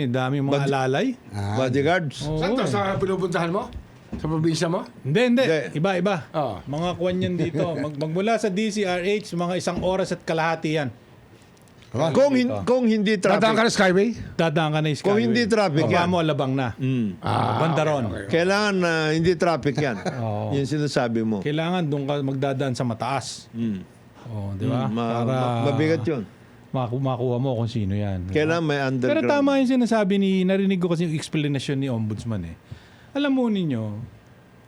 daming mga alalay. bodyguards. Oo. Saan to? Sa pinupuntahan mo? Sa probinsya mo? Hindi. Hindi. Iba-iba. Oo. Mga kwan yan dito. Magmula sa DCRH, mga 1 oras at kalahati yan. Kung hindi Dadaan ka traffic, na Skyway? Dadaan ka na yung Skyway. Kung hindi traffic Baba yan. mo, alabang na. Bandaron. kailangan na hindi traffic yan. Oo. Yung sinasabi mo. Kailangan doon ka magdadaan sa mataas. Oo, di ba? Mabigat yun. Makuha mo kung sino yan. di ba? Kailangan may Pero underground. tama yung sinasabi narinig ko kasi yung explanation ni Ombudsman eh. Alam mo ninyo,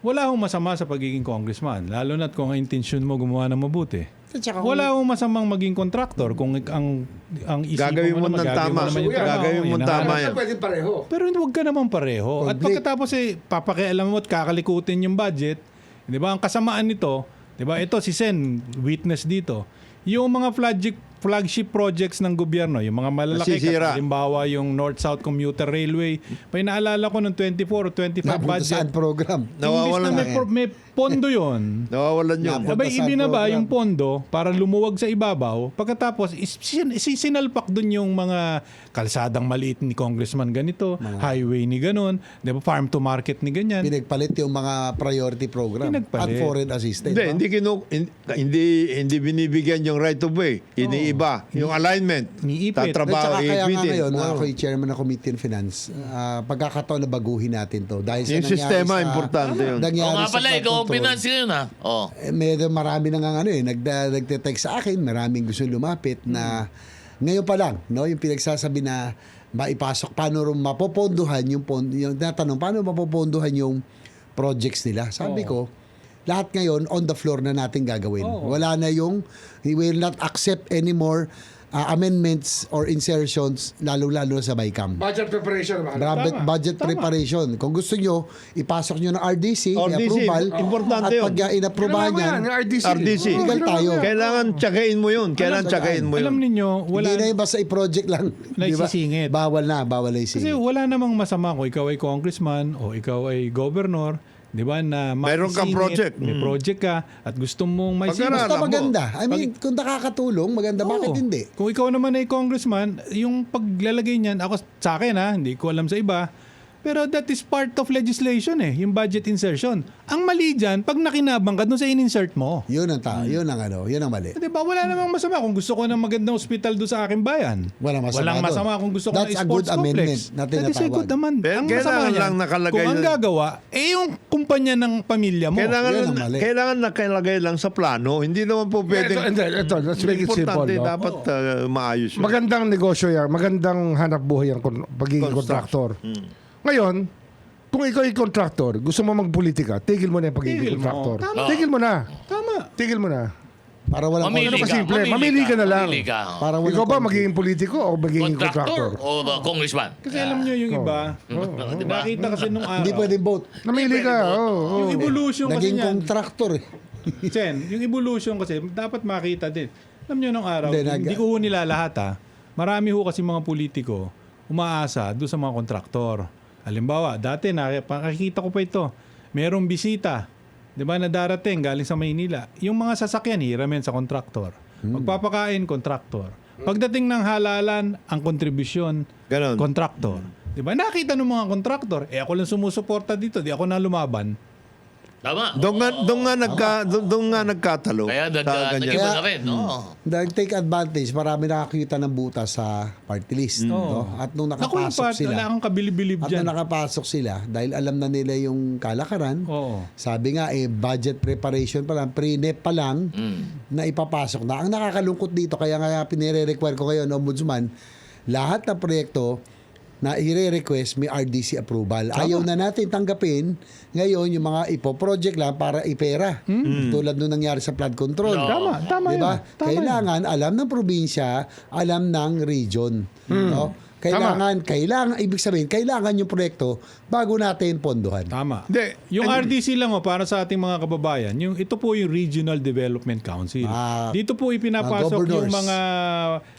wala akong masama sa pagiging congressman. Lalo na't kung ang intensyon mo gumawa ng mabuti. At saka Wala akong masamang maging contractor kung ang isip Gagawin mo naman, ng gagawin tama. mo naman yung trabaho. Gagawin mo Yun ang tama yan. Pwede pareho. pero huwag ka naman pareho. At Conflict. pagkatapos papakialam mo at kakalikutin yung budget, 'di ba? Ang kasamaan nito, 'di ba? Ito si Sen, witness dito. yung mga flagship projects ng gobyerno, yung mga malalaki, Nasisira. halimbawa yung North-South Commuter Railway, may naalala ko ng 24 o 25 Napunta budget. saan program? Nawawalan Imbis na may pondo yon. Nawawalan yun. Napunta Abay, saan ibinaba program? yung pondo para lumuwag sa ibabaw. Pagkatapos, sinalpak dun yung mga kalsadang maliit ni congressman ganito, highway ni ganon, di ba, farm to market ni ganyan. Pinagpalit yung mga priority program Pinagpalit. at foreign assistance. Hindi binibigyan yung right of way. Iniiba. Yung alignment. Iniipit. At Tatrabaho, saka kaya nga iipitin. ngayon, ako'y chairman ng Committee on Finance, pagkakataon na baguhin natin to. Dahil sa Yung nangyari sistema, sa- importante yun. nangyari Oo nga sa pala, flood ikaw ang control. finance ngayon ha. Oh. Marami na nga nagte-text sa akin, maraming gusto lumapit na ngayon pa lang, no, yung pinagsasabi na maipasok, paano mapopondohan yung natanong, paano mapopondohan yung projects nila. Sabi ko, lahat ngayon on the floor na natin gagawin. Wala na yung, we will not accept anymore amendments or insertions, lalo-lalo sa BICAM. Budget preparation. Budget preparation. Kung gusto nyo, ipasok nyo ng RDC, approval, importante at yun. pag inapprobahan yan, yung RDC. RDC. legal tayo. Kailangan tsagain mo yun. Alam ninyo, wala, Hindi na yung basta i-project lang. Na Di ba? isisingit. Bawal na kasi isingit. wala namang masama kung ikaw ay congressman o ikaw ay governor, di ba, na Meron kang maisingit, project. may project ka at gusto mong may Pag-aralan Basta mo. maganda. I mean, kung nakakatulong, maganda. Bakit hindi? Kung ikaw naman ay congressman, yung paglalagay niyan, ako sa akin hindi ko alam sa iba, pero that is part of legislation yung budget insertion. Ang mali dyan, pag nakinabang ka dun sa in-insert mo. Yun ang yun ang mali. Di ba, wala namang masama kung gusto ko ng magandang ospital doon sa aking bayan. Walang masama masama doon. kung gusto ko That's ng a sports good amendment complex. na That is a tinatawag. good amendment. Pero Ang kailangan masama niyan, lang nakalagay kung ang na- gagawa, yung kumpanya ng pamilya mo. Yun ang mali. Kailangan nakalagay lang sa plano. Hindi naman po pwedeng... Ito, let's make it simple. Importante, No? dapat maayos yun. Magandang negosyo yan. Magandang hanap buhay yan pagiging Construction. kontraktor. Ngayon, kung ikaw ay kontraktor, gusto mo magpolitika, tigil mo na yung Tigil pagiging mo. kontraktor. Tama. Tigil mo na. Tama. Tigil mo na. Para walang Mamili Ano ka. kasimple? Mamili ka na lang. Mamili ka. Para walang Ikaw ba conflict. magiging politiko o magiging Contractor kontraktor? o congressman? Kasi alam nyo yung iba, Diba? nakita kasi nung araw, Hindi pwedeng vote. Namili ka. yung evolution kasi Naging niyan, contractor eh. Sen, yung evolution kasi, dapat makita din. Alam nyo nung araw, Hindi, hindi ko ho nila lahat marami ho kasi mga politiko umaasa doon sa mga kontraktor. Halimbawa, dati nakikita ko pa ito, merong bisita, di ba, na darating galing sa Maynila. Yung mga sasakyan, hiramin sa kontraktor. Magpapakain, kontraktor. Pagdating ng halalan, ang kontribusyon, Ganon. kontraktor. Di ba, nakita ng mga kontraktor, ako lang sumusuporta dito, di ako na lumaban. Tama. Doon nga nagkatalo. Kaya Sa ganyan. nag-iba na rin. No? Nag-take advantage, marami nakakita ng butas sa party list. No? At nung Ako yung nakapasok part, sila, wala akong kabilib-bilib at dyan. nung nakapasok sila, dahil alam na nila yung kalakaran, Oo. sabi nga, budget preparation pa lang, pre-NEP pa lang, na ipapasok na. Ang nakakalungkot dito, kaya nga pinire-require ko ngayon, Ombudsman, lahat ng proyekto na i-request may RDC approval. Ayaw na natin tanggapin ngayon yung mga ipo-project lang para ipera. Tulad nung nangyari sa flood control. Tama Diba? yun. Tama Kailangan alam ng probinsya, alam ng region. No? Kailangan, ibig sabihin, kailangan yung proyekto bago natin pondohan. Tama. Hindi. Yung RDC lang para sa ating mga kababayan, ito po yung Regional Development Council. Dito po ipinapasok mga governors. yung mga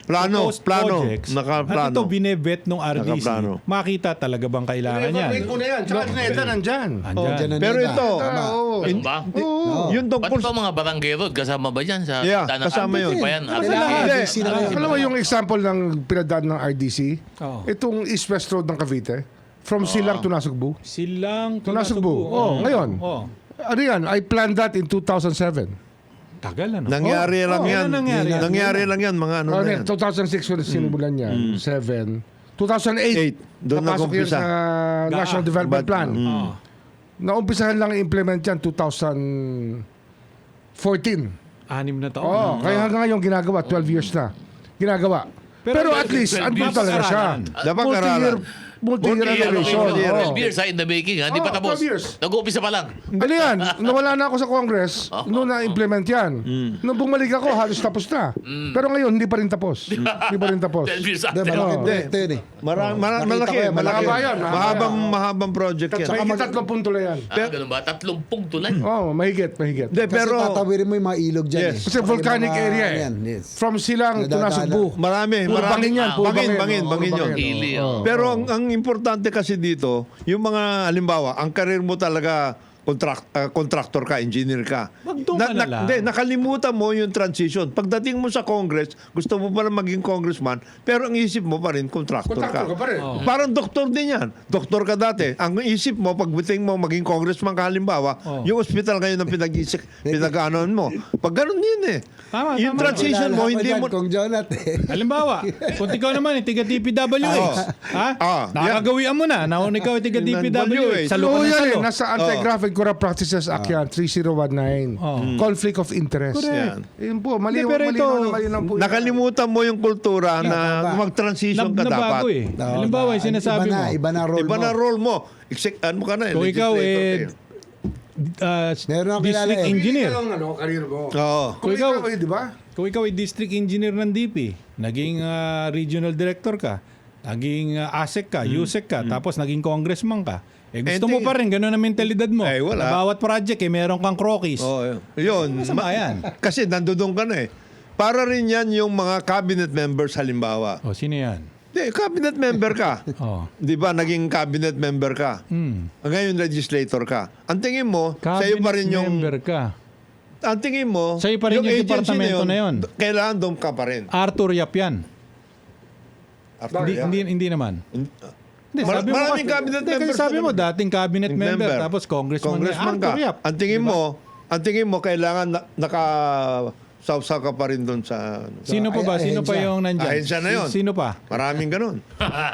Plano, proposed plano, projects. nakaplano. At ito binevet ng RDC. Nakaplano. Makita talaga bang kailangan yan. ko na yan. Tsaka neta nandyan. Andyan. Dyan na Pero nila. ito, Tama. Ano ba? yung Ba't tungkol pa mga barangay road? Kasama ba yan? Sa Yeah, Tanang kasama yun. Pa yan? Kailangan Hindi. RDC na lang. Alam mo yung example ng pinadaan ng RDC? Oo. Itong East West Road ng Cavite? From Silang to Nasugbu? Silang Nasugbu. Ngayon. Oh. Ano yan? I planned that in 2007. Tagal ano. nangyari lang Oh, yan. ano nangyari? Nangyari lang yan, mga ano na yan. 2006 ko sinimulan yan. 7. 2008. Doon napasok yun nag-umpisa. sa National Development Plan. Oh. Naumpisahan lang i-implement yan 2014. 6 na taon. Oh, kaya hanggang ngayon ginagawa. 12 years na. Ginagawa. Pero at least, andun talaga siya. Pag-aralan. Dapat aralan. multi-year renovation. 12 Oo. years in the making, ha? Hindi pa Oh, tapos. 12 years. Nag-uumpisa pa lang. Ano yan? Nawala na ako sa Congress noon na-implement yan. Nung bumalik ako, halos tapos na. Pero ngayon, hindi pa rin tapos. Hindi pa rin tapos. 12 years Hindi, after. malaking Oo. proyekto yun eh. Malaki, Nakita ko yan, malaki. Mahabayan, mahabayan. Mahabang project yan. Mahigit 3 punto lang yan. Ganun ba? 30 tulay. Oo, mahigit. Hindi, Kasi pero tatawirin mo yung mga ilog dyan Yes. eh. Kasi volcanic Mga- area eh. Yan, yes. From Silang to Nadadaanan. Nasugbu. marami. Puro bangin yan. Puro Bangin Oo, yun. Ili, oh. Pero ang importante kasi dito, yung mga halimbawa, ang karir mo talaga contractor ka, engineer ka. Magdoon ka na lang. Hindi, nakalimutan mo yung transition. Pagdating mo sa Congress, gusto mo pala maging congressman, pero ang isip mo pa rin contractor ka. Contractor ka pa rin. Parang doktor din yan. Doktor ka dati. Ang isip mo, pagdating mo maging congressman ka halimbawa, yung hospital ngayon ang pinag-aanoan mo. Pag ganun yun eh. Tama, Yung tama. transition mo, Kilala ko hindi dyan, mo... Kung Jonathan. Halimbawa, kung ikaw naman, tiga DPWH. Ha? Nakagawian mo na. Naon ikaw tiga DPWH. Salo ka Oo na yan eh. salo. Nasa Anti-Graft and Corrupt Practices Act yan, 3019. Conflict of interest. Correct. Yun po, Hindi, malinaw, pero ito, malinaw po. Nakalimutan mo yung kultura na tama. mag-transition ka dapat. Nabago eh. Halimbawa, yung sinasabi mo. Iba na role Iba mo. na role mo. Ano mo ka na eh. Kung ikaw legislator Meron akong kilala district eh. engineer. Karir mo. Oo. Kung ikaw, di ba? Kung ikaw ay district engineer ng DP, naging regional director ka, naging ASEC ka, USEC ka, tapos naging congressman ka. Gusto mo pa rin, gano'n ang mentalidad mo. Eh, wala. Na bawat project, meron kang krokis. Oo, yun. Masama yan. Kasi nandun ka na eh. Para rin yan yung mga cabinet members halimbawa. O, sino yan? Di, cabinet member ka. Oh. Di ba, naging cabinet member ka. Ngayon, legislator ka. Ang tingin mo, sa'yo pa rin yung... member ka. Ang tingin mo, Sa'yo pa rin yung agency departamento na yun. Kailangan doon ka pa rin. Arthur Yap yan. Hindi naman. Hindi, sabi mo Maraming kasi- cabinet Hindi, kasi members sabi na mo, naman. dating cabinet member, tapos congressman ka. Arthur Yap. Ang tingin mo, kailangan naka-sawsaw ka pa rin doon sa... Sino pa ba? Sino pa ahensya. yung nandyan? Ahensya na yun. Sino pa? Maraming ganun.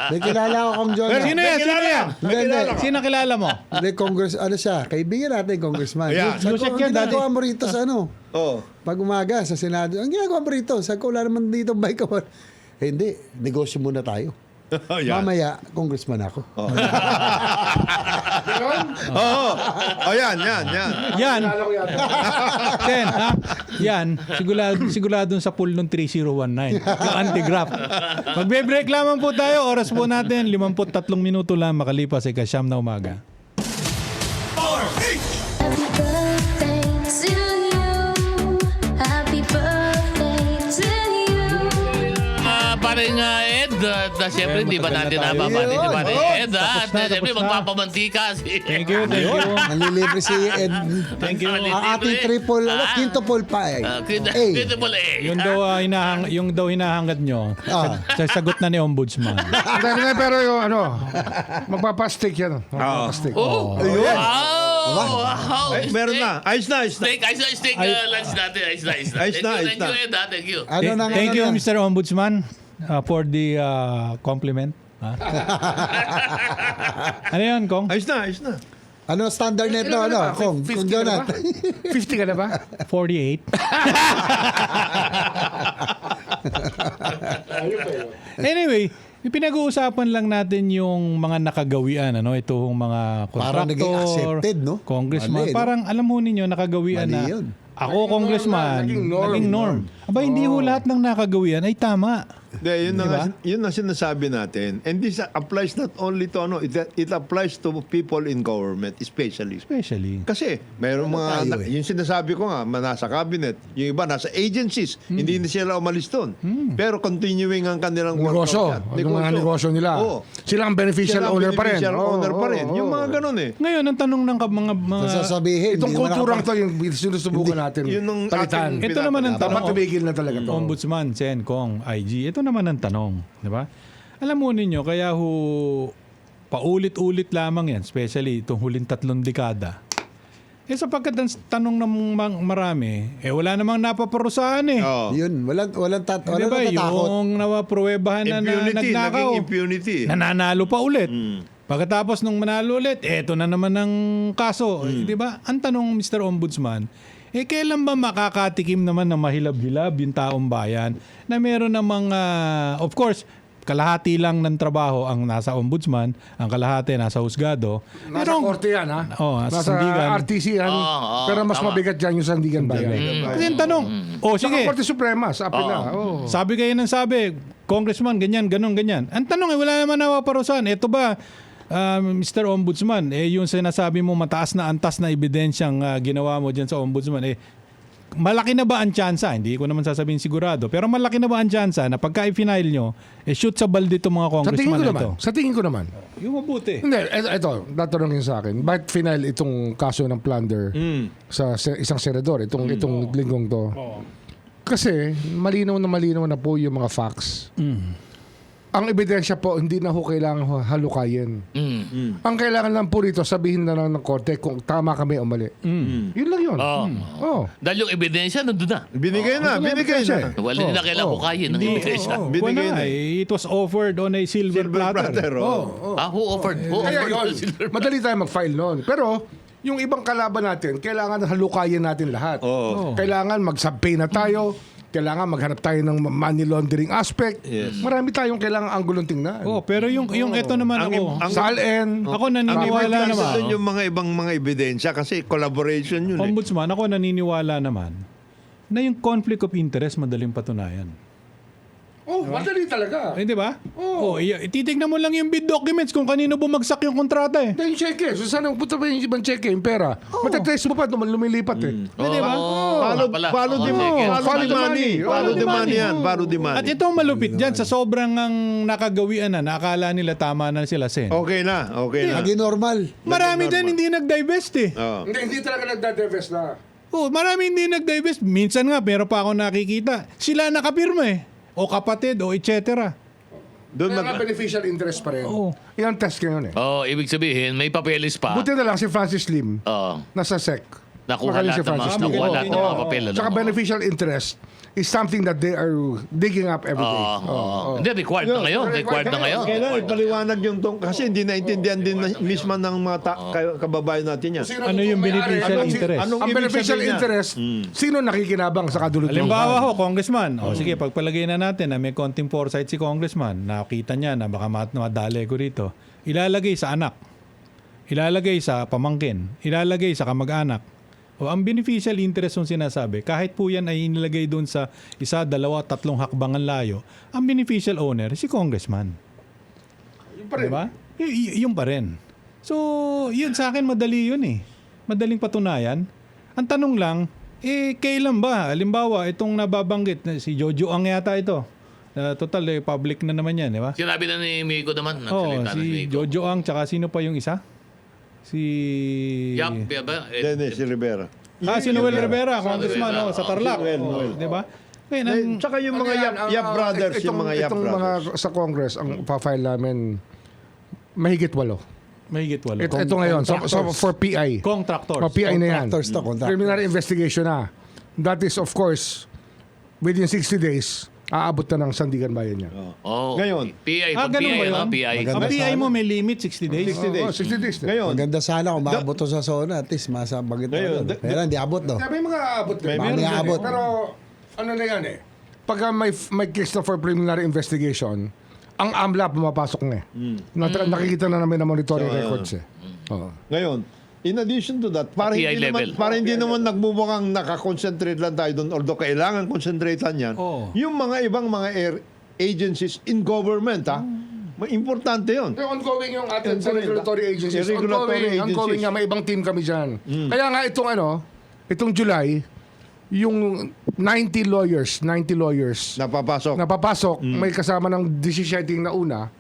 May kilala ko kung Jonathan. Sino yan? Sino yan? Hindi. Sino kilala mo? Hindi, Congress, ano siya, kaibigan natin, congressman. Ayan. Sabi ko, Yusek ang yan, dati. ginagawa mo rito sa ano? Oo. Pag umaga sa Senado, ang ginagawa mo rito, sabi ko, wala naman dito bike ako. Hindi, negosyo muna tayo. Yan. Mamaya, congressman ako. Oo. Oh, yan. Yan. Ken, ha? Yan. Siguladong sa pool ng 3019. Yung anti-graft. Magbe-break lamang po tayo. Oras po natin. 53 minuto lang makalipas ay kasyam na umaga. Happy birthday to you. Happy birthday to you. Paring Ed, siyempre, di ba natin tayo. napapanin si paring Ed, ha? Tapos na, Siyempre, tapos na. magpapamantika si... Thank you. Nanlilibre si Ed. Thank you. Ang Ang ating triple, quintuple pa eh. Quintuple A. Yung daw hinahangad nyo, sagot na ni Ombudsman. Hindi, pero yung ano, magpapastick yan. Magpapastick. Oh! Wow! Ay, meron na. Ayos na. Steak, lunch natin. Ayos na. Ayos na, ayos Thank you, na. Ed, ha? Thank you. Ano nang Thank you, ano na? Mr. Ombudsman, for the compliment. Ha? Ano yan, Kong? Ayos na. Ano standard nito, ano? Kung 50 ka na ba? Jonathan. 50 ka na ba? 48. Anyway, yung pinag-uusapan lang natin yung mga nakagawian, ano, itong mga contractor, Parang naging accepted, no? congressman. Mali, no? Parang alam mo ninyo, nakagawian Mali na yun. ako congressman, Naging norm. Aba, hindi ho lahat ng nakagawian ay tama. Yun ang sinasabi natin. And this applies not only to it applies to people in government especially. Especially. Kasi mayroong mga tayo eh. yung sinasabi ko nga nasa cabinet, yung iba nasa agencies, hindi na sila umalis doon. Pero continuing ang kanilang Negosyo. workout. Yung mga negosyo nila. Oo. Sila ang beneficial Sila ang owner pa rin. beneficial owner pa rin. Yung mga ganun eh. Ngayon, ang tanong ng mga Sasabihin. Itong hindi naman kulturang ako- to, yung sinusubukan natin Yun ang palitan. ating ito naman ang Dapat tanong. tumigil na talaga to. Ombudsman, Sen, Kong, IG. Ito naman ang tanong, di ba? Alam mo ninyo, kaya paulit-ulit lamang yan, especially itong huling 3 dekada. Sapagkat ang tanong ng marami, wala namang napaparusahan eh. Oo. Yun, walang Di walang ba, natatakot. yung napruwebahan na Impunity, nagnakaw, naging impunity. nananalo pa ulit. Pagkatapos nung manalo ulit, eto na naman ang kaso. Di ba? Ang tanong, Mr. Ombudsman, kailan ba makakatikim naman ng mahilab-hilab yung taong bayan na meron namang, of course, kalahati lang ng trabaho ang nasa ombudsman, ang kalahati nasa husgado. Nasa korte yan, ha? Nasa Nasa sandigan. RTC yan. Oo, pero mas tama. mabigat dyan yung Sandigan Bayan. Kasi yung tanong, Saka sige, Korte Suprema, sa apela. sabi kayo ng sabi, Congressman, ganyan, ganyan. Ang tanong wala naman napaparusahan. Ito ba, Mr. Ombudsman, yung sinasabi mo mataas na antas na ebidensyang ginawa mo dyan sa Ombudsman, malaki na ba ang tsansa? Hindi ko naman sasabihin sigurado. Pero malaki na ba ang tsansa na pagka i-final nyo, shoot sa balde itong mga congressman na ito? Sa tingin ko naman. Yung mabuti. Hindi, ito, tatanungin sa akin. Bakit final itong kaso ng plunder sa isang senador, itong linggong to? Kasi malinaw na po yung mga facts. Ang ebidensya po, hindi na ho kailangan halukayin. Ang kailangan lang po rito, sabihin na lang ng korte kung tama kami o mali. Yun lang yun. Oh. Dahil yung ebidensya nandun na. Binigay na. Wala na kailangan kukayin ng ebidensya. Binigay na. It was offered on a silver platter. Who offered? Who Kaya offered yun, the silver? madali tayo mag-file noon. Pero, yung ibang kalaban natin, kailangan halukayin natin lahat. Kailangan mag-subpay na tayo. Kailangan maghanap tayo ng money laundering aspect. Marami tayong kailangan anggulong tingnan. Pero yung ito naman ako, SALN. ako Ang naniniwala ibig naman. doon yung mga ibang mga ebidensya kasi collaboration yun Ombudsman, ako naniniwala naman na yung conflict of interest madaling patunayan. Madali talaga. Di ba? Titignan mo lang yung bid documents kung kanino bumagsak yung kontrata eh. Yung cheque. So, saan punta ba yung ibang cheque, yung pera? Matatrace mo pa, lumilipat eh. Di ba? Follow the money. Follow the money yan. Follow the At money. ito ang malupit dyan, sa sobrang ang nakagawian na, nakakala nila tama na sila, Sen. Okay na. Naging normal. Marami dyan hindi nag-divest eh. Hindi talaga nagda-divest na. Marami hindi nag-divest. Minsan nga, pero pa ako nakikita, sila nakapirma eh. O kapatid, o et cetera. Doon Kaya nga beneficial interest pa rin. Oo. Yan ang test ngayon eh. Ibig sabihin, may papeles pa. Buti na lang si Francis Lim, Oo. nasa SEC. Nakuha Magaling lahat ng mga- Lim. nakuha Oo, lahat ng mga oo. papel, ano? Tsaka beneficial interest is something that they are digging up every day. Hindi, required na ngayon. Required na ngayon. Kailangan ipaliwanag yung kasi hindi naintindihan din mismo ng mga kababayan natin yan. Ano yung beneficial interest? Anong Ang ibig beneficial sabihin niya? interest, sino nakikinabang sa kadulot? Halimbawa ho, Congressman. Sige, pagpalagay na natin na may konting foresight si Congressman, nakita niya na baka madali ko rito. Ilalagay sa anak. Ilalagay sa pamangkin. Ilalagay sa kamag-anak. Ang beneficial interest yung sinasabi, kahit po yan ay inilagay doon sa 1, 2, 3 hakbangan layo, ang beneficial owner, si Congressman. Yung pa rin. Diba? Yung pa rin. So, yun sa akin, madali yun eh. Madaling patunayan. Ang tanong lang, kailan ba? Halimbawa, itong nababanggit, si Jojo Ang yata ito. Total, public na naman yan, di ba? Sinabi na ni Miko naman. Si Nagsalita na ni Miko. Jojo Ang, tsaka sino pa yung isa? Si... Yap, ba? Dennis Rivera. Si Noel Rivera, congressman sa Tarlac. Noel. Di ba? Ngayon, Tsaka yung mga Yap Brothers, yung mga Yap itong Brothers. mga sa Congress, ang pa-file namin, mahigit 8. mahigit walo. Ito ngayon, so for PI. Contractors. PI na yan. Contractors to, contractors. Preliminary investigation na. That is, of course, within 60 days, aabot na ng Sandigan Bayan niya. Ngayon. PI. ganun PI, ba yun? no? PI. Ang PI mo may limit, 60 days. 60 days. 60 days. Ngayon. Maganda sana kung maabot to sa zona, at least masabagit Ngayon, na. Pero hindi abot, no? May mga aabot din. May aabot. Pero, ano na yan eh. Pagka may case na for preliminary investigation, ang AMLA pumapasok na eh. Nakikita na namin na monitoring records eh. Oo. Ngayon, in addition to that, para PI hindi level. naman nagmumukhang nakakonsentrate lang tayo doon, although kailangan konsentratean yan, yung mga ibang mga agencies in government, may importante yun. Ongoing yung atin sa regulatory agencies. Regulatory Ongoing agencies. nga, may ibang team kami dyan. Kaya nga itong July, yung 90 lawyers Napapasok. may kasama ng 17 na una,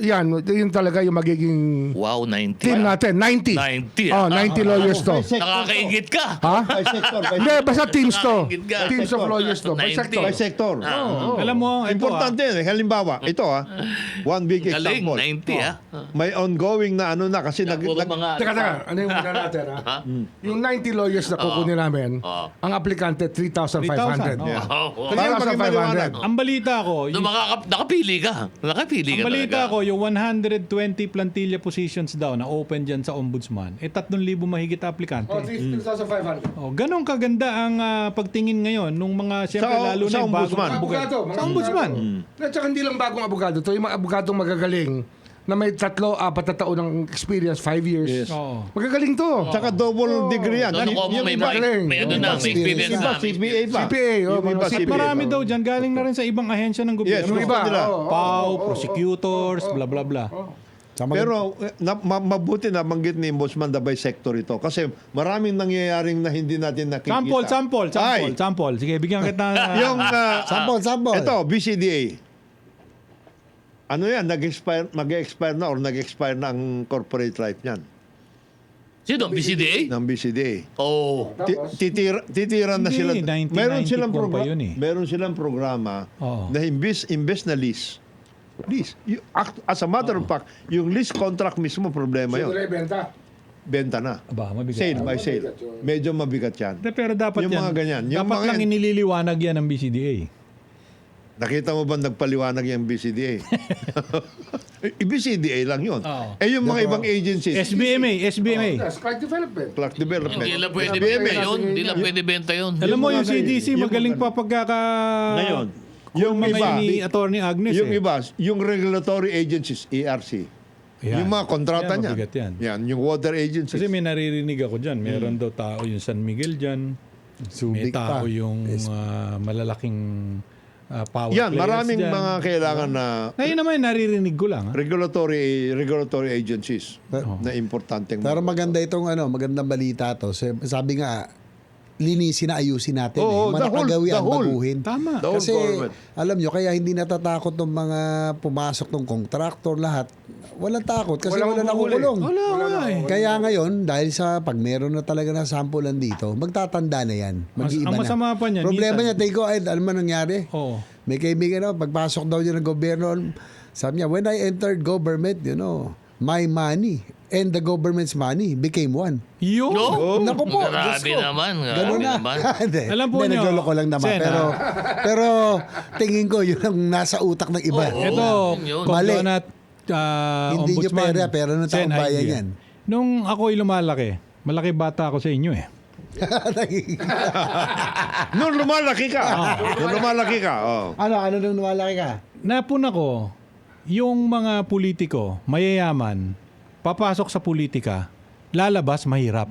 yun talaga yung magiging Wow, 90. team natin. 90. 90, Oh, 90 lawyers to. Nakakaingit ka. Ha? By sector. Hindi, basta teams to. Nakakaingit ka. Teams of lawyers to. By 90. sector. By sector. Alam mo, ito Importante yun. Halimbawa, ito one big Galing, example. 90 May ongoing na kasi Puro mga... Teka. Ano yung muna natin, ha? Yung 90 lawyers na kukunin namin, ang aplikante 3,500. 3,000, Yeah. Oh, Kaya maging maliwanag. 3,500. ang balita ko, Nakapili ka. Nakapili ka ang balita talaga. ko, yung 120 plantilla positions daw na open dyan sa ombudsman, 3,000 mahigit aplikante. 3,500. Ganun kaganda ang pagtingin ngayon nung mga, siyempre Sa- lalo sa na yung bagong ombudsman. Abogado. Sa ombudsman. At saka hindi lang bagong abogado. Ito yung mga abogadong magagaling na may 3-4 na taon ng experience, 5 years. Oo. Magagaling to. Tsaka double degree yan. Doon ako may magaling. ano na, may experience Iba, na. CPA pa. CPA, Yung mga iba, At CPA. marami daw dyan, galing na rin sa ibang ahensya ng Yes, gobyerno. Yung iba. nila. PAW, prosecutors, bla bla bla. Sa mga- Pero mabuti na banggit ni Ombudsman the sector ito kasi maraming nangyayaring na hindi natin nakikita. Ay, Sample. Sige, bigyan kita. yung Sample. Ito, BCDA. Ano yan? Mag-expire na or nag-expire na ang corporate life niyan Sino? BCDA? ng BCDA. Oh. Titira na Hindi, sila. 1994 pa yun eh. Meron silang programa Oo. na imbes na lease. As a matter of fact, yung lease contract mismo problema yun. Siyempre, benta. Benta na. Aba, mabigat. Sale by sale. Medyo mabigat yan. Pero dapat Yung yan. mga ganyan. Yung Dapat mga lang yan. inililiwanag yan ng BCDA. Nakita mo ba nagpaliwanag yung BCDA? BCDA lang yun. Oo. Yung mga ibang agencies. SBMA. Yes, client development. Clark Development. Hindi lang pwede benta yun. Hindi lang pwede benta yun. Alam mo, yung mga CDC, yung magaling mga- pa pagkaka... Ngayon, yung Kulma iba, ngayon ni Attorney Agnes yung eh. iba, yung regulatory agencies, ERC. Yan. Yung mga kontrata Yan, niyan. mabigat yan. Yan, yung water agencies. Kasi may naririnig ako dyan. Meron daw tao yung San Miguel dyan. May Subic tao pa. yung malalaking power Yan, players maraming dyan. mga kailangan na Ngayon naman, naririnig ko lang. regulatory agencies na importanteng. Pero maganda itong magandang balita to. Sabi nga, linisin na ayusin natin. Oo, Mga nakagawian, the whole. baguhin. Tama. The whole Kasi government. alam nyo, kaya hindi natatakot ng mga pumasok ng contractor lahat. Walang takot kasi Walang wala mahuhuli. nakukulong. Wala eh. Kaya ngayon, dahil sa pag meron na talaga na sampulan dito, magtatanda na yan. Mag-iiba Ang na. masama pa niyan, Problema minsan- niya, Teko, alam mo nangyari? Oo. May kaibigan ako, pagpasok daw niya ng gobyerno, sabi niya, when I entered government, my money and the government's money became one. Yun. No? Naku po, Grabe Diyos ko. naman. Ganun Grabe na. naman. Hindi. Alam po Hindi, nyo, nagloloko lang naman. Sen, pero tingin ko, yun ang nasa utak ng iba. Oo. Ito, Yun. Mali. Kongjonat, Hindi nyo Ombudsman. pera ng Sen, taong bayan idea. yan. Nung ako'y lumalaki, malaki bata ako sa inyo eh. Nung lumalaki ka. ano nung lumalaki ka? Napuna ko, yung mga politiko, mayayaman, papasok sa politika, lalabas mahirap.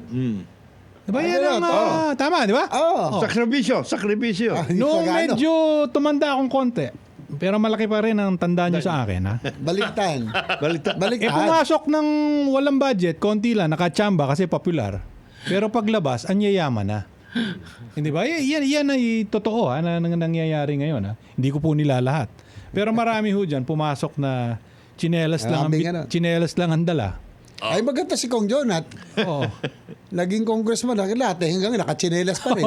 Diba yan Ano ang, tama, di ba? Oo. Sakripisyo. Noong Pagano? medyo tumanda akong konti, pero malaki pa rin ang tanda nyo sa akin, ha? Baliktad. Eh, pumasok ng walang budget, konti lang, nakachamba kasi popular. Pero paglabas, anyayaman na. Hindi ba? Yan ay totoo na nangyayari ngayon. Ha? Hindi ko po nilalahat. Pero marami ho dyan, pumasok na tsinelas lang ang dala. Ay, maganda si Kong Jonat. Oo. Naging congressman, lahat hanggang nakachinelas pa rin.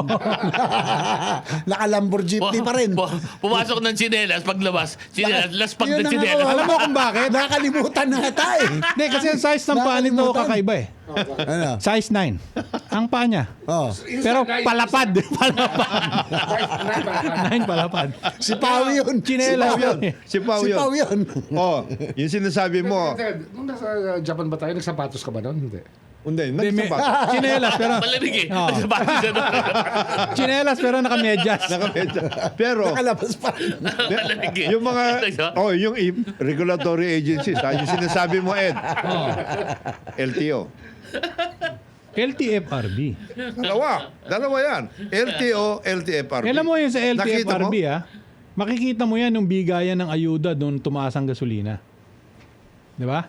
Naka-Lamborghini pa rin. Pumasok ng tsinelas, paglabas, tsinelas, laspag Yun ng na nga, tsinelas. Alam mo kung bakit? Nakalimutan na nga tayo. Hindi, kasi ang size ng paa nito Nakalimutan. kakaiba eh. Ano? Size 9. Ang paa niya. Oh. Pero palapad. Palapad. 9 palapad. Si Pao yun. Tsinelas yun. Si Pao Si yun. Pao yun. Yung sinasabi mo, Nung nasa Japan ba tayo, nagsapatos ka ba noon? Hindi. hindi, Hindi, may- nagsapatos. Tsinelas pero Malamig eh. Oo. Sapatos siya doon. tsinelas pero nakamedyas. Pero, Nakalabas pa rin. Malamig eh. yung mga, yung regulatory agencies, yung sinasabi mo, Ed, LTO. LTFRB. Dalawa yan. LTO, LTFRB. Alam mo yun sa Nakita mo? LTFRB makikita mo yan yung bigayan ng ayuda doon tumaas ang gasolina. Di ba?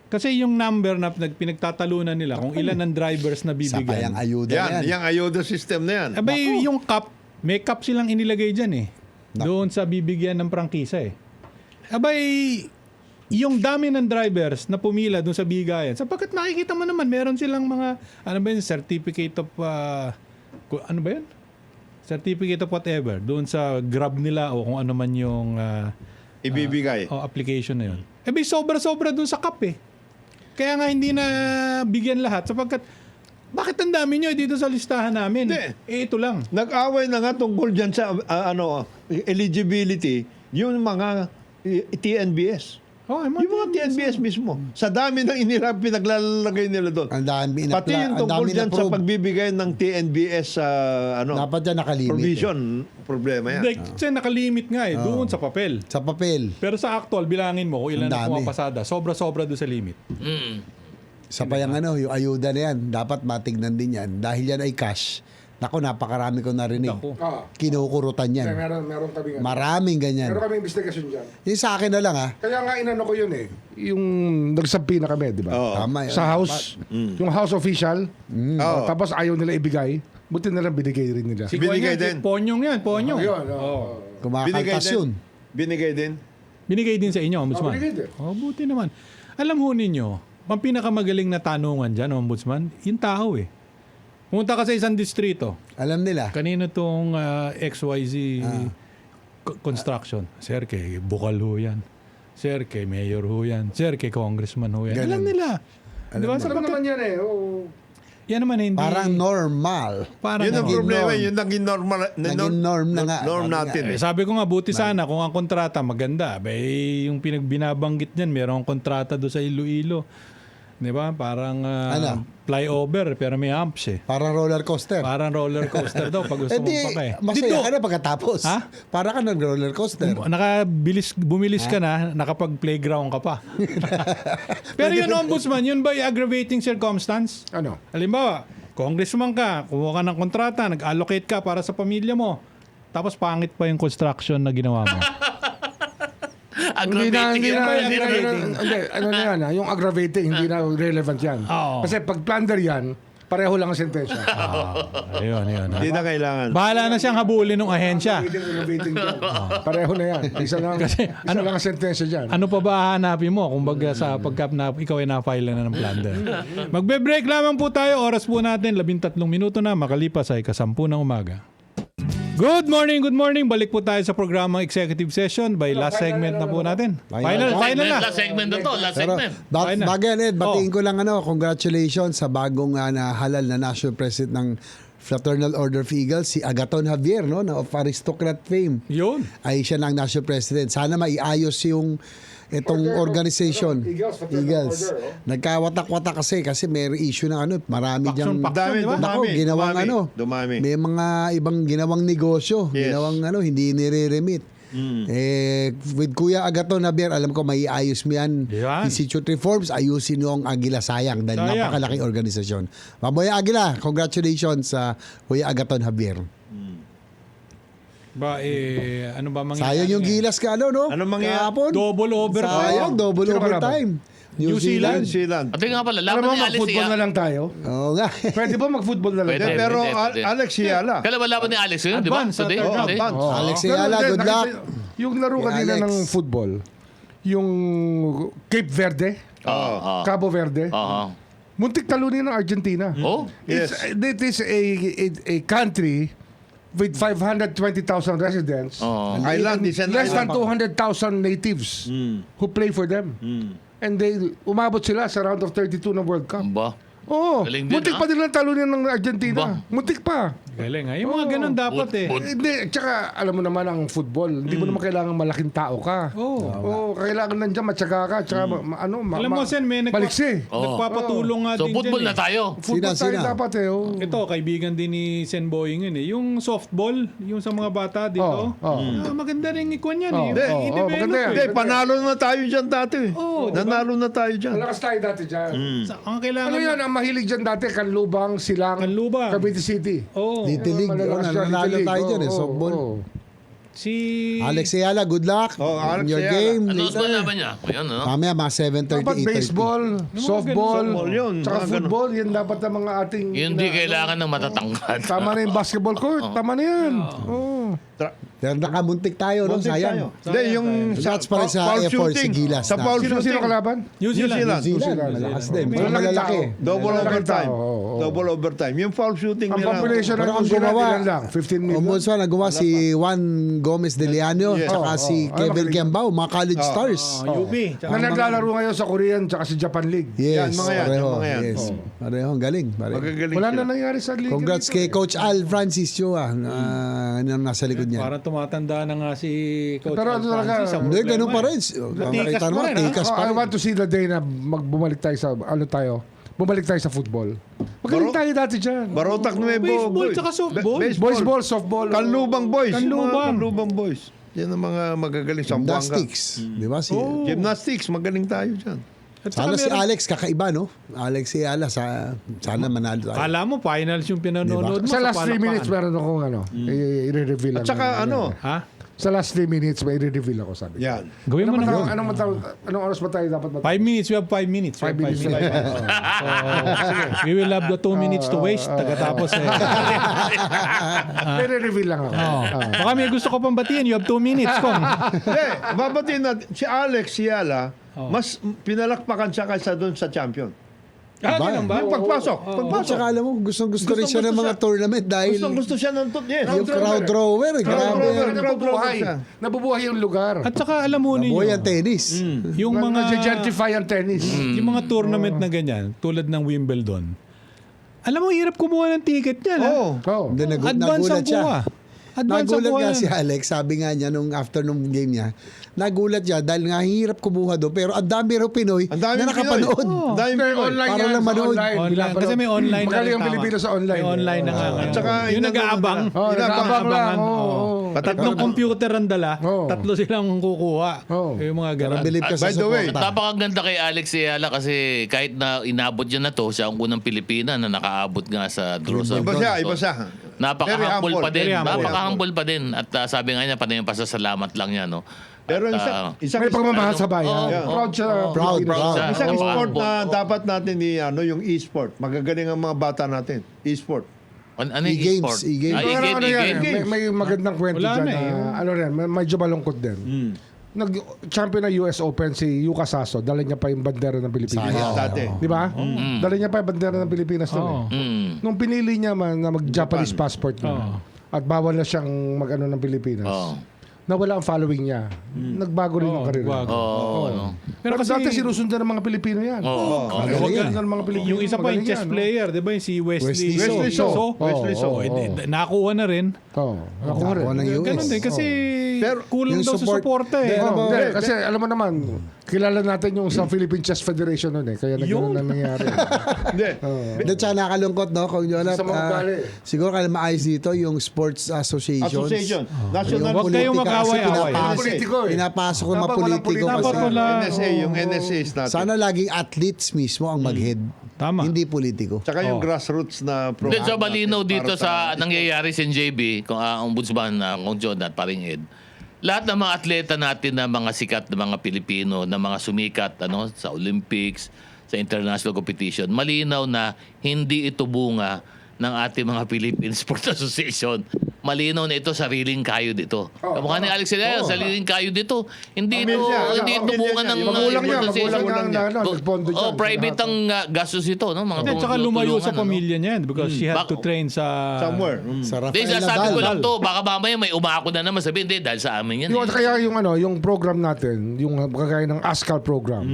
Kasi yung number na pinagtatalunan nila kung ilan ang drivers na Sabay bibigyan. ang ayuda Yan, yan. yung ayuda system na yan. Abay, yung cap, may cap silang inilagay dyan eh. Doon sa bibigyan ng prangkisa eh. Abay, yung dami ng drivers na pumila doon sa bigayan, sapagkat makikita mo naman, meron silang mga, ano ba yun, certificate of, ano ba yun? Certificate of whatever, doon sa Grab nila o kung ano man yung Ibibigay. application na yun. Abay, sobra-sobra doon sa cap eh. Kaya nga hindi na bigyan lahat sapagkat bakit ang dami nyo dito sa listahan namin? Hindi. Ito lang. Nag-away na nga tungkol dyan sa eligibility, yung mga TNBS. Oh, Yung mga TNBS mismo. Sa dami ng pinaglalagay nila doon. Ang dami Pati yung tungkol dyan sa pagbibigay ng TNBS dapat dyan nakalimit. provision, problema yan. Like, kasi nakalimit nga doon sa papel. Sa papel. Pero sa actual, bilangin mo kung ilan Ang na dami. pumapasada. Sobra-sobra doon sa limit. Sa payang yung ayuda na yan, dapat matignan din yan. Dahil yan ay cash. Naku, napakarami ko narinig. Naku. Kinukurutan yan. Meron kami Maraming ganyan. Meron kami investigasyon dyan. Yung sa akin na lang Kaya nga inano ko yun yung nagsampi na kami, di ba? Oo. Tama yun. Sa house, yung house official, tapos ayaw nila ibigay, buti na lang binigay rin nila. Si Binigay Kwan yan, din. si Ponyong yan, Ponyong. Ayun, Kumakaltas yun. Binigay din. Binigay din sa inyo, Ombudsman. binigay din. Oh, buti naman. Alam ho ninyo, ang pinakamagaling na tanungan dyan, Ombudsman, yung tao eh. Pumunta ka sa isang distrito. Alam nila. Kanino tong XYZ construction? Sir, kay Bukal ho yan. Sir, kay Mayor ho yan. Sir, kay Congressman ho yan. Ganun. Alam nila. Di ba? Alam naman yan Yan naman hindi. Parang normal. Parang Yun ang naging problema, norm. yun naging normal. Naging norm na nga. Norm Sabi natin nga. eh. Sabi ko nga, buti sana kung ang kontrata maganda. Yung pinagbinabanggit niyan, merong kontrata do sa Iloilo. Di ba? Parang flyover pero may amps eh. Parang roller coaster. Parang roller coaster daw pag gusto Eh mong di, pakay. masaya ka na pagkatapos. Ha? Para ka nag-roller coaster. Bumilis ka na, nakapag-playground ka pa. Pero yun, Ombudsman, yun ba yung aggravating circumstance? Ano? Halimbawa, congressman ka, kumuha ka ng kontrata, nag-allocate ka para sa pamilya mo, tapos pangit pa yung construction na ginawa mo. Aggravating Hindi yan. na, aggravating. hindi, ano na yan, yung aggravating, hindi na relevant yan. Oo. Kasi pag plunder yan, pareho lang ang sentensya. Ayun. Hindi na kailangan. Bahala na siyang habulin ng ahensya. Aggravating dyan. Pareho na yan. Isa lang, isa lang ang sentensya dyan. Ano pa ba hahanapin mo kung baga sa pagka na, ikaw ay na-file na ng plunder? Magbe-break lamang po tayo. Oras po natin, 13 minuto na makalipas ay 10 ng umaga. Good morning. Balik po tayo sa programang Executive Session by last segment na po natin. Final na. Last segment na to. Last Pero segment. Fine na. bago yan, Ed, batiin ko lang congratulations sa bagong nahalal na National President ng Fraternal Order of Eagles, si Agaton Javier, no, na of aristocrat fame. Yun. Ay siya na ang National President. Sana maiayos yung itong organization. Eagles, Fraternal Eagles. Order, Nagkawatak-watak kasi may issue ng marami Faction, diyang Dami, di ba? Nako, ginawang Dumami. may mga ibang ginawang negosyo, Yes. ginawang hindi nire-remit. With Kuya Agaton Javier, alam ko maiayos mo yan. Yan. Institute reforms, ayusin nyo ang Agila Sayang dahil Sayang. napakalaking organisasyon. Maboy Agila, congratulations sa Kuya Agaton Javier. Ano ba mangyayari? Sayang yung ngayon? gilas ka, no? Ano mangyayari? Kahapon. Double overtime. Sayang, double Sino overtime. New Zealand. New Zealand. At nga pala, Alam laban mo, ni Alice mag-football na lang tayo. Oo nga. Pwede ba mag-football na lang Pwede. tayo? Pero Pwede. Alex Hiala. Kailan ba laban ni Alice yun, di ba? Advance, Today? third round. Today? Advance. Alex Pero Ayala, hindi, good luck. Yung laro Kay kanina Alex. ng football, yung Cape Verde, Oo. Cabo Verde, Oo. muntik talunin ng Argentina. Oh? Yes. It is a country with 520,000 residents. Oo. Island is an Less than island. 200,000 natives who play for them. And they umabot sila sa round of 32 ng World Cup. Ba? Oo. Galing din, Muntik ah. pa din lang talunin ng Argentina. Muntik pa. Galing ha. Yung mga ganun dapat eh. Hindi, tsaka alam mo naman ang football, hindi mo naman kailangan malaking tao ka. Oo. Kailangan nandiyan matyaga ka, tsaka Alam mo, Sen, may maliksi. nagpapatulong nga So, din football dyan na tayo. Football tayo Sina? dapat eh. Oh. Ito, kaibigan din ni Sen Boying yun eh. Yung softball, yung sa mga bata dito. Maganda rin ikon yan eh. I-develop maganda yan. Hindi, panalo na tayo dyan dati. Oo, diba? Nanalo na tayo dyan. Malakas tayo dati dyan. Ang kailangan Ano yan, ang mahilig dyan dati, Kanlubang, Silang, Kanlubang. Cavite City. Oh, Little League. Malalakas dyan, Nanalo Little tayo League. dyan softball. si Alex Ayala, good luck. Alex in your Ayala. game. Ano later. ba laban niya? Ayan, ano? Mamaya mga 7:30, Dapat 8:30. baseball, softball, Softball yun, tsaka mga ganun. football, yan dapat ang mga ating... Yun di kailangan ng matatangkad. Tama na yung basketball court, tama na yan. Oo. Pero nakamuntik tayo, no? Muntik Sayang. tayo. Hindi, yung Congrats pa rin sa foul effort shooting. si Gilas Sa na. foul Sino shooting. kalaban? New Zealand. New Zealand. New Zealand, malakas din. Pero Malalaking malalaki. tao. Double Malalaking overtime. tao, oo. double overtime. Yung foul shooting Ang nila. population ng Pero ang Ombudsman gumawa, ilan lang? 15 million? Ombudsman, nagawa si Juan Gomez de Leano, Yes. tsaka si Kevin magaling. Kiambao, mga college stars. UP. Tsaka Na naglalaro ngayon sa Korean tsaka sa Japan League. Yes, Yan, mga yan, pareho. yung mga yan. Yes. Pareho, ang galing. pareho. Magagaling Wala sila. na nangyari sa league. Congrats kay Coach Al Francisco na nasa likod niya. Parang tumatanda na nga si Coach Pero Al ano talaga, Francis, ang Hindi, problema ganun pa eh. rin. Natikas Nakita pa naman, rin, ha? tikas pa I rin. want to see the day na bumalik tayo sa bumalik tayo sa football. Magaling tayo dati dyan. Barotak Nuevo. Baseball boys. tsaka softball. Boys ball, softball. Kanlubang boys. Kanlubang. Yung mga Kanlubang boys. Yan ang mga magagaling sa Buanga. Gymnastics. Di ba? Gymnastics, magaling tayo dyan. At saka Sana si meron- Alex kakaiba, no? Alex Ayala, sana manalo tayo. Kala mo finals yung pinanonood mo Sa last 3 palakpakan. minutes, meron akong i-reveal lang. At saka Ha? Sa last 3 minutes, may i-reveal ako, sabi. Yan. Gawin mo na yun. Anong oras ba tayo dapat 5 minutes, we have 5 minutes. 5 minutes. We will have the 2 minutes to waste. Tagatapos eh. May i-reveal lang ako. Baka may gusto ko pang batiin. You have 2 minutes, Kong. Hindi, babatiin natin. Si Alex Yala, mas pinalakpakan siya kaysa doon sa champion. Ganun ba? Yung pagpasok. At Pagpasok. saka alam mo, gustong-gusto rin siya ng mga tournament dahil Gusto siya ng yes. yung crowd drawer, grabe. Nabubuhay. Nabubuhay yung lugar. At saka alam mo Boy ninyo, ang tennis. yung mga Nag-gentrify ang tennis. yung mga tournament na ganyan, tulad ng Wimbledon. Alam mo, hirap kumuha ng ticket niyan. ha? Oo. Oh. Hindi, Advance nagulat ang siya. kuha. Advance ang Nagulat kuha nga yan. si Alex, sabi nga niya nung afternoon game niya, nagulat siya dahil nga hirap kumuha doon pero ang dami raw Pinoy Ang dami na nakapanood. Ang dami Hindi, Pinoy. online Para yan, lang sa manood. online. Online. Kasi may online na Magaling rin, ang tama. Pilipino sa online. May online na nga. ngayon. Tsaka yung nag-aabang. Oh, nag-aabang lang. Oo. Oo. Tatlong computer ang dala. Oo. Tatlo silang kukuha. Oo. Yung mga ganun. Believe ka sa By the way, suporta. Napakaganda kay Alex Ayala kasi kahit na inabot niya na to, siya ang unang Pilipina na nakaabot nga sa draw sa Iba siya, iba siya. Napaka-humble Very pa din. Very humble. Napaka-humble pa din. At sabi nga niya, pati yung pasasalamat lang niya, no? Pero At, isang May pagmamahal sa bayan. Oo. Proud siya. Proud, Pilipino. proud. siya. Isang Oo. sport na dapat natin yung e-sport. Magagaling ang mga bata natin. E-sport. Ano yung E-games, e-sport? e-games. Ah, Pero ano yan, e-game. may magandang kwento Wala dyan. na eh. Ano rin, medyo malungkot din. Nag-champion na US Open si Yuka Saso. Dala niya pa yung bandera ng Pilipinas. Sayang. Dati. Di ba? Dala niya pa yung bandera ng Pilipinas doon Oo. eh. Mm. Nung pinili niya na mag-Japanese passport niya, at bawal na siyang mag-ano ng Pilipinas, Oo. nawala ang following niya. Nagbago rin yung karir. bago. Oo, no? Pero dati sinusundan ng mga Pilipino yan. Oo. Sinusundan ng mga Pilipino. Yung isa pa yung Magaling chess yan, no? player, di ba? Yung si Wesley Wesley So. So. Wesley So. Nakuha na rin. Oo. Ako rin. Ako ng US. Ganun din kasi Pero kulang yung daw support- sa suporta eh. Hindi, alam mo- Hindi, kasi alam mo naman, kilala natin yung sa Philippine Chess Federation noon eh. Kaya nagkaroon na nangyari. Hindi. Hindi, tsaka nakalungkot, no? Kung yun, Sa mga ugali. siguro kaya maayos dito yung sports associations. Association. Yung National Huwag kayong politika kasi mag-away-away. pinapasok- Politiko eh. Pinapasok ng mga Dapat walang politiko politiko. Dapat kasi. wala. NSA, yung NSA is natin. Sana laging athletes mismo ang mag-head. Tama. Hindi politiko. Tsaka yung grassroots na Hindi, program so malinaw natin dito para sa nangyayari sa NJB, kung ang ombudsman, kung John at paring Ed, lahat ng mga atleta natin na mga sikat na mga Pilipino, na mga sumikat sa Olympics, sa international competition, malinaw na hindi ito bunga ng ating mga Philippine Sport Association. Malinaw na ito, sariling kayo dito. Kamukha ni Alex Ayala, sariling kayo dito. Hindi ito, Pamilya, hindi ito pamilya bunga niya. ng Magulang niya, association. magulang niya. Nagpondo dyan. Private ang gastos ito, no? Mga Hindi, tsaka lumayo sa tulungan, pamilya niya yan because she had Bak- to train sa... somewhere. Sa Hindi, Rafael sabi ko Nadal. lang to, baka mamaya may umako na naman sabihin, hindi, dahil sa amin yan. Yung, eh. kaya yung program natin, yung kagaya ng ASCAL program,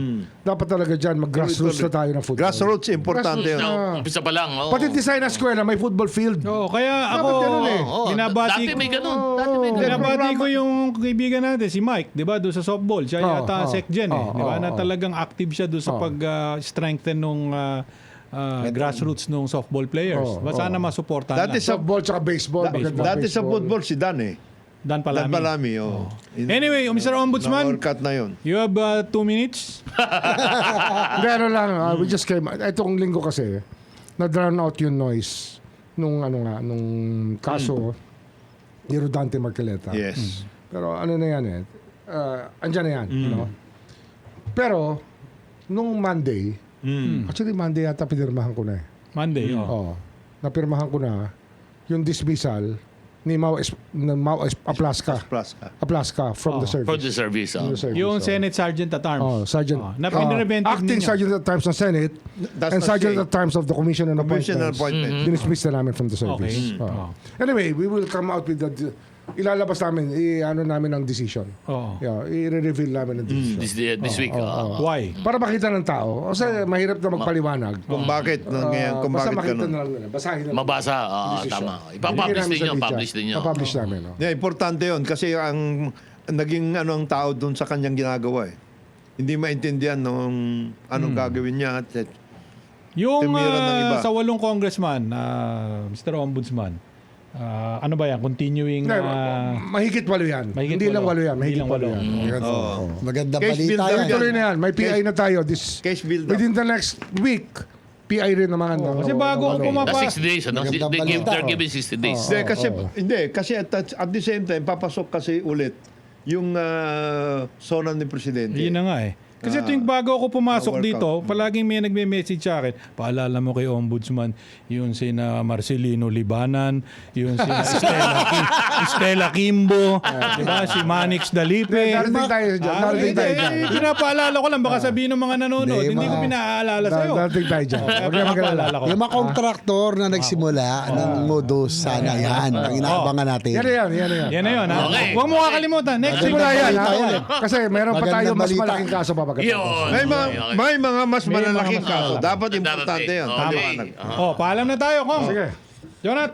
dapat talaga dyan, mag-grassroots na tayo ng football. Grassroots, importante yun. No, umpisa pa lang. Oh. Pati design na eskwela, may football field. Oo, kaya ako, ganun eh. binabati Dati may ko, ganun. Dati may ganun. binabati ko yung kaibigan natin, si Mike, di ba, doon sa softball. Siya yata secgen eh. Di ba, na talagang active siya doon sa pag-strengthen nung grassroots nung softball players. Sana masuportahan Dati na. sa Softball tsaka baseball. maganda dati sa baseball. football si Dan eh. Dan Dan Palami. Palami, Anyway, Mr. Ombudsman, Na-orcut na yun. you have 2 minutes. Hindi, ano lang, we just came, itong linggo kasi, na-drown out yung noise nung kaso ni Rodante Marcoleta. Yes. Pero ano na yan eh, andyan na yan. No? Pero, nung Monday, actually Monday yata pinirmahan ko na eh. Monday. Oo. Napirmahan ko na yung dismissal ni Mau Aplaska. Aplaska from the service. For the service. From the service, Yung oh. Senate Sergeant at Arms. Oh, Sergeant. Na pinreventive Acting ninyo. Sergeant at Arms ng Senate Does and not Sergeant say. at Arms of the Commission on Commission on Appointments. Appointments. Dinismiss na namin from the service. Okay. Oh. Anyway, we will come out with ilalabas namin, ano namin ang decision. Oo. Yeah, i-reveal namin ang decision. This week. Why? Para makita ng tao. Kasi mahirap na magpaliwanag. Kung bakit, kung Basta bakit makita ganun. na lang nila. Basahin na. Mabasa. Decision. Tama. Ipapublish din nyo. Ipapublish namin. Oh. Yeah, importante yun kasi ang naging ang tao doon sa kanyang ginagawa eh. Hindi maintindihan nung anong gagawin niya. Yung Timiran ng iba. sa 8 congressman, Mr. Ombudsman, ano ba yan? Continuing... Hindi, mahigit 8 yan. Mahigit Hindi lang 8. 8 yan. Hindi Mahigit lang 8 8. yan. Maganda Case balita builder yan. yan. Tuloy na yan. May PI na tayo. Case build up. Within the next week, PI rin naman. Kasi bago ako pumapa- 6 days. Magandang They're balita. giving 60 days. Hindi, kasi at the same time, papasok kasi ulit yung zona ni Presidente. Yun na nga eh. Kasi tuwing bago ako pumasok workout. dito, palaging may nagme-message sa akin, paalala mo kay Ombudsman, yung sina Marcelino Libanan, yung sina Estela Kimbo, diba? Si Manix Dalipe. Darating tayo dyan. Darating tayo dyan. Pinapaalala ko lang, baka sabihin ng mga nanonood, Hindi, hindi ko mga- pinaalala sa'yo. Darating tayo dyan. Huwag kayong mag-alala. Pinapaalala ko. Yung mga kontraktor na nagsimula ng modus, sana yan. Ang inaabangan natin. Yan na yan. Yan na yun, ha? Okay. Huwag mo kakalimutan. Next week. Simula yan. balita ha? yan. Kasi meron pa tayo Magandang mas balita. malaking kaso pa pagkatapos. Yun. May mga mas May mga malalaking mas kaso. malalaking. Dapat importante yun. Okay. Paliwanag. Oh, paalam na tayo, Kong. Sige. Jonat.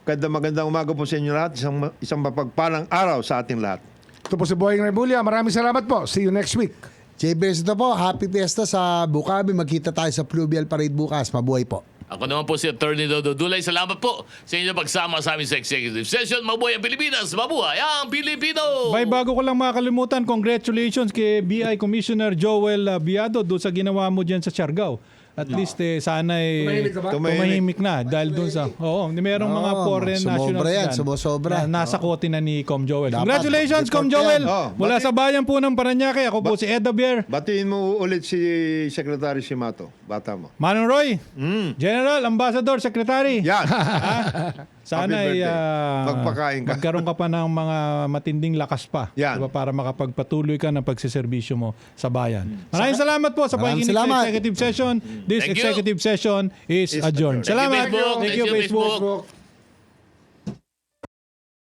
Magandang umaga po sa inyo lahat. Isang mapagpalang araw sa ating lahat. Ito po si Boyeng Rebulia. Maraming salamat po. See you next week. JBS ito po, happy fiesta sa Bukabi. Magkita tayo sa Pluvial Parade bukas. Mabuhay po. Ako naman po si Attorney Dodo Dulay. Salamat po sa inyo pagsama sa amin sa executive session. Mabuhay ang Pilipinas! Mabuhay ang Pilipino! Bay, bago ko lang makalimutan, congratulations kay BI Commissioner Joel Biado doon sa ginawa mo dyan sa Siargao. At least sana Tumahimik na ba? tumahimik na dahil doon sa merong mga foreign nationals sumusobra yan, dyan sumusobra. na nasa kote na ni Com Joel. Dapat, Congratulations, Com report Joel! yan. Mula sa bayan po ng Paranaque, ako po si Ed Dabier. Batiin mo ulit si Secretary Simato. Bata mo. Manong Roy, General, Ambassador, Secretary. Yan. Sana Happy ay birthday. Magpakain ka. magkaroon ka pa ng mga matinding lakas pa Yan. diba, para makapagpatuloy ka ng pagsiservisyo mo sa bayan. Maraming salamat po sa Maraming pakikinig sa salamat. executive session. This Thank you. executive session is adjourned. Thank you, Salamat. Facebook. Thank you, Facebook. Facebook.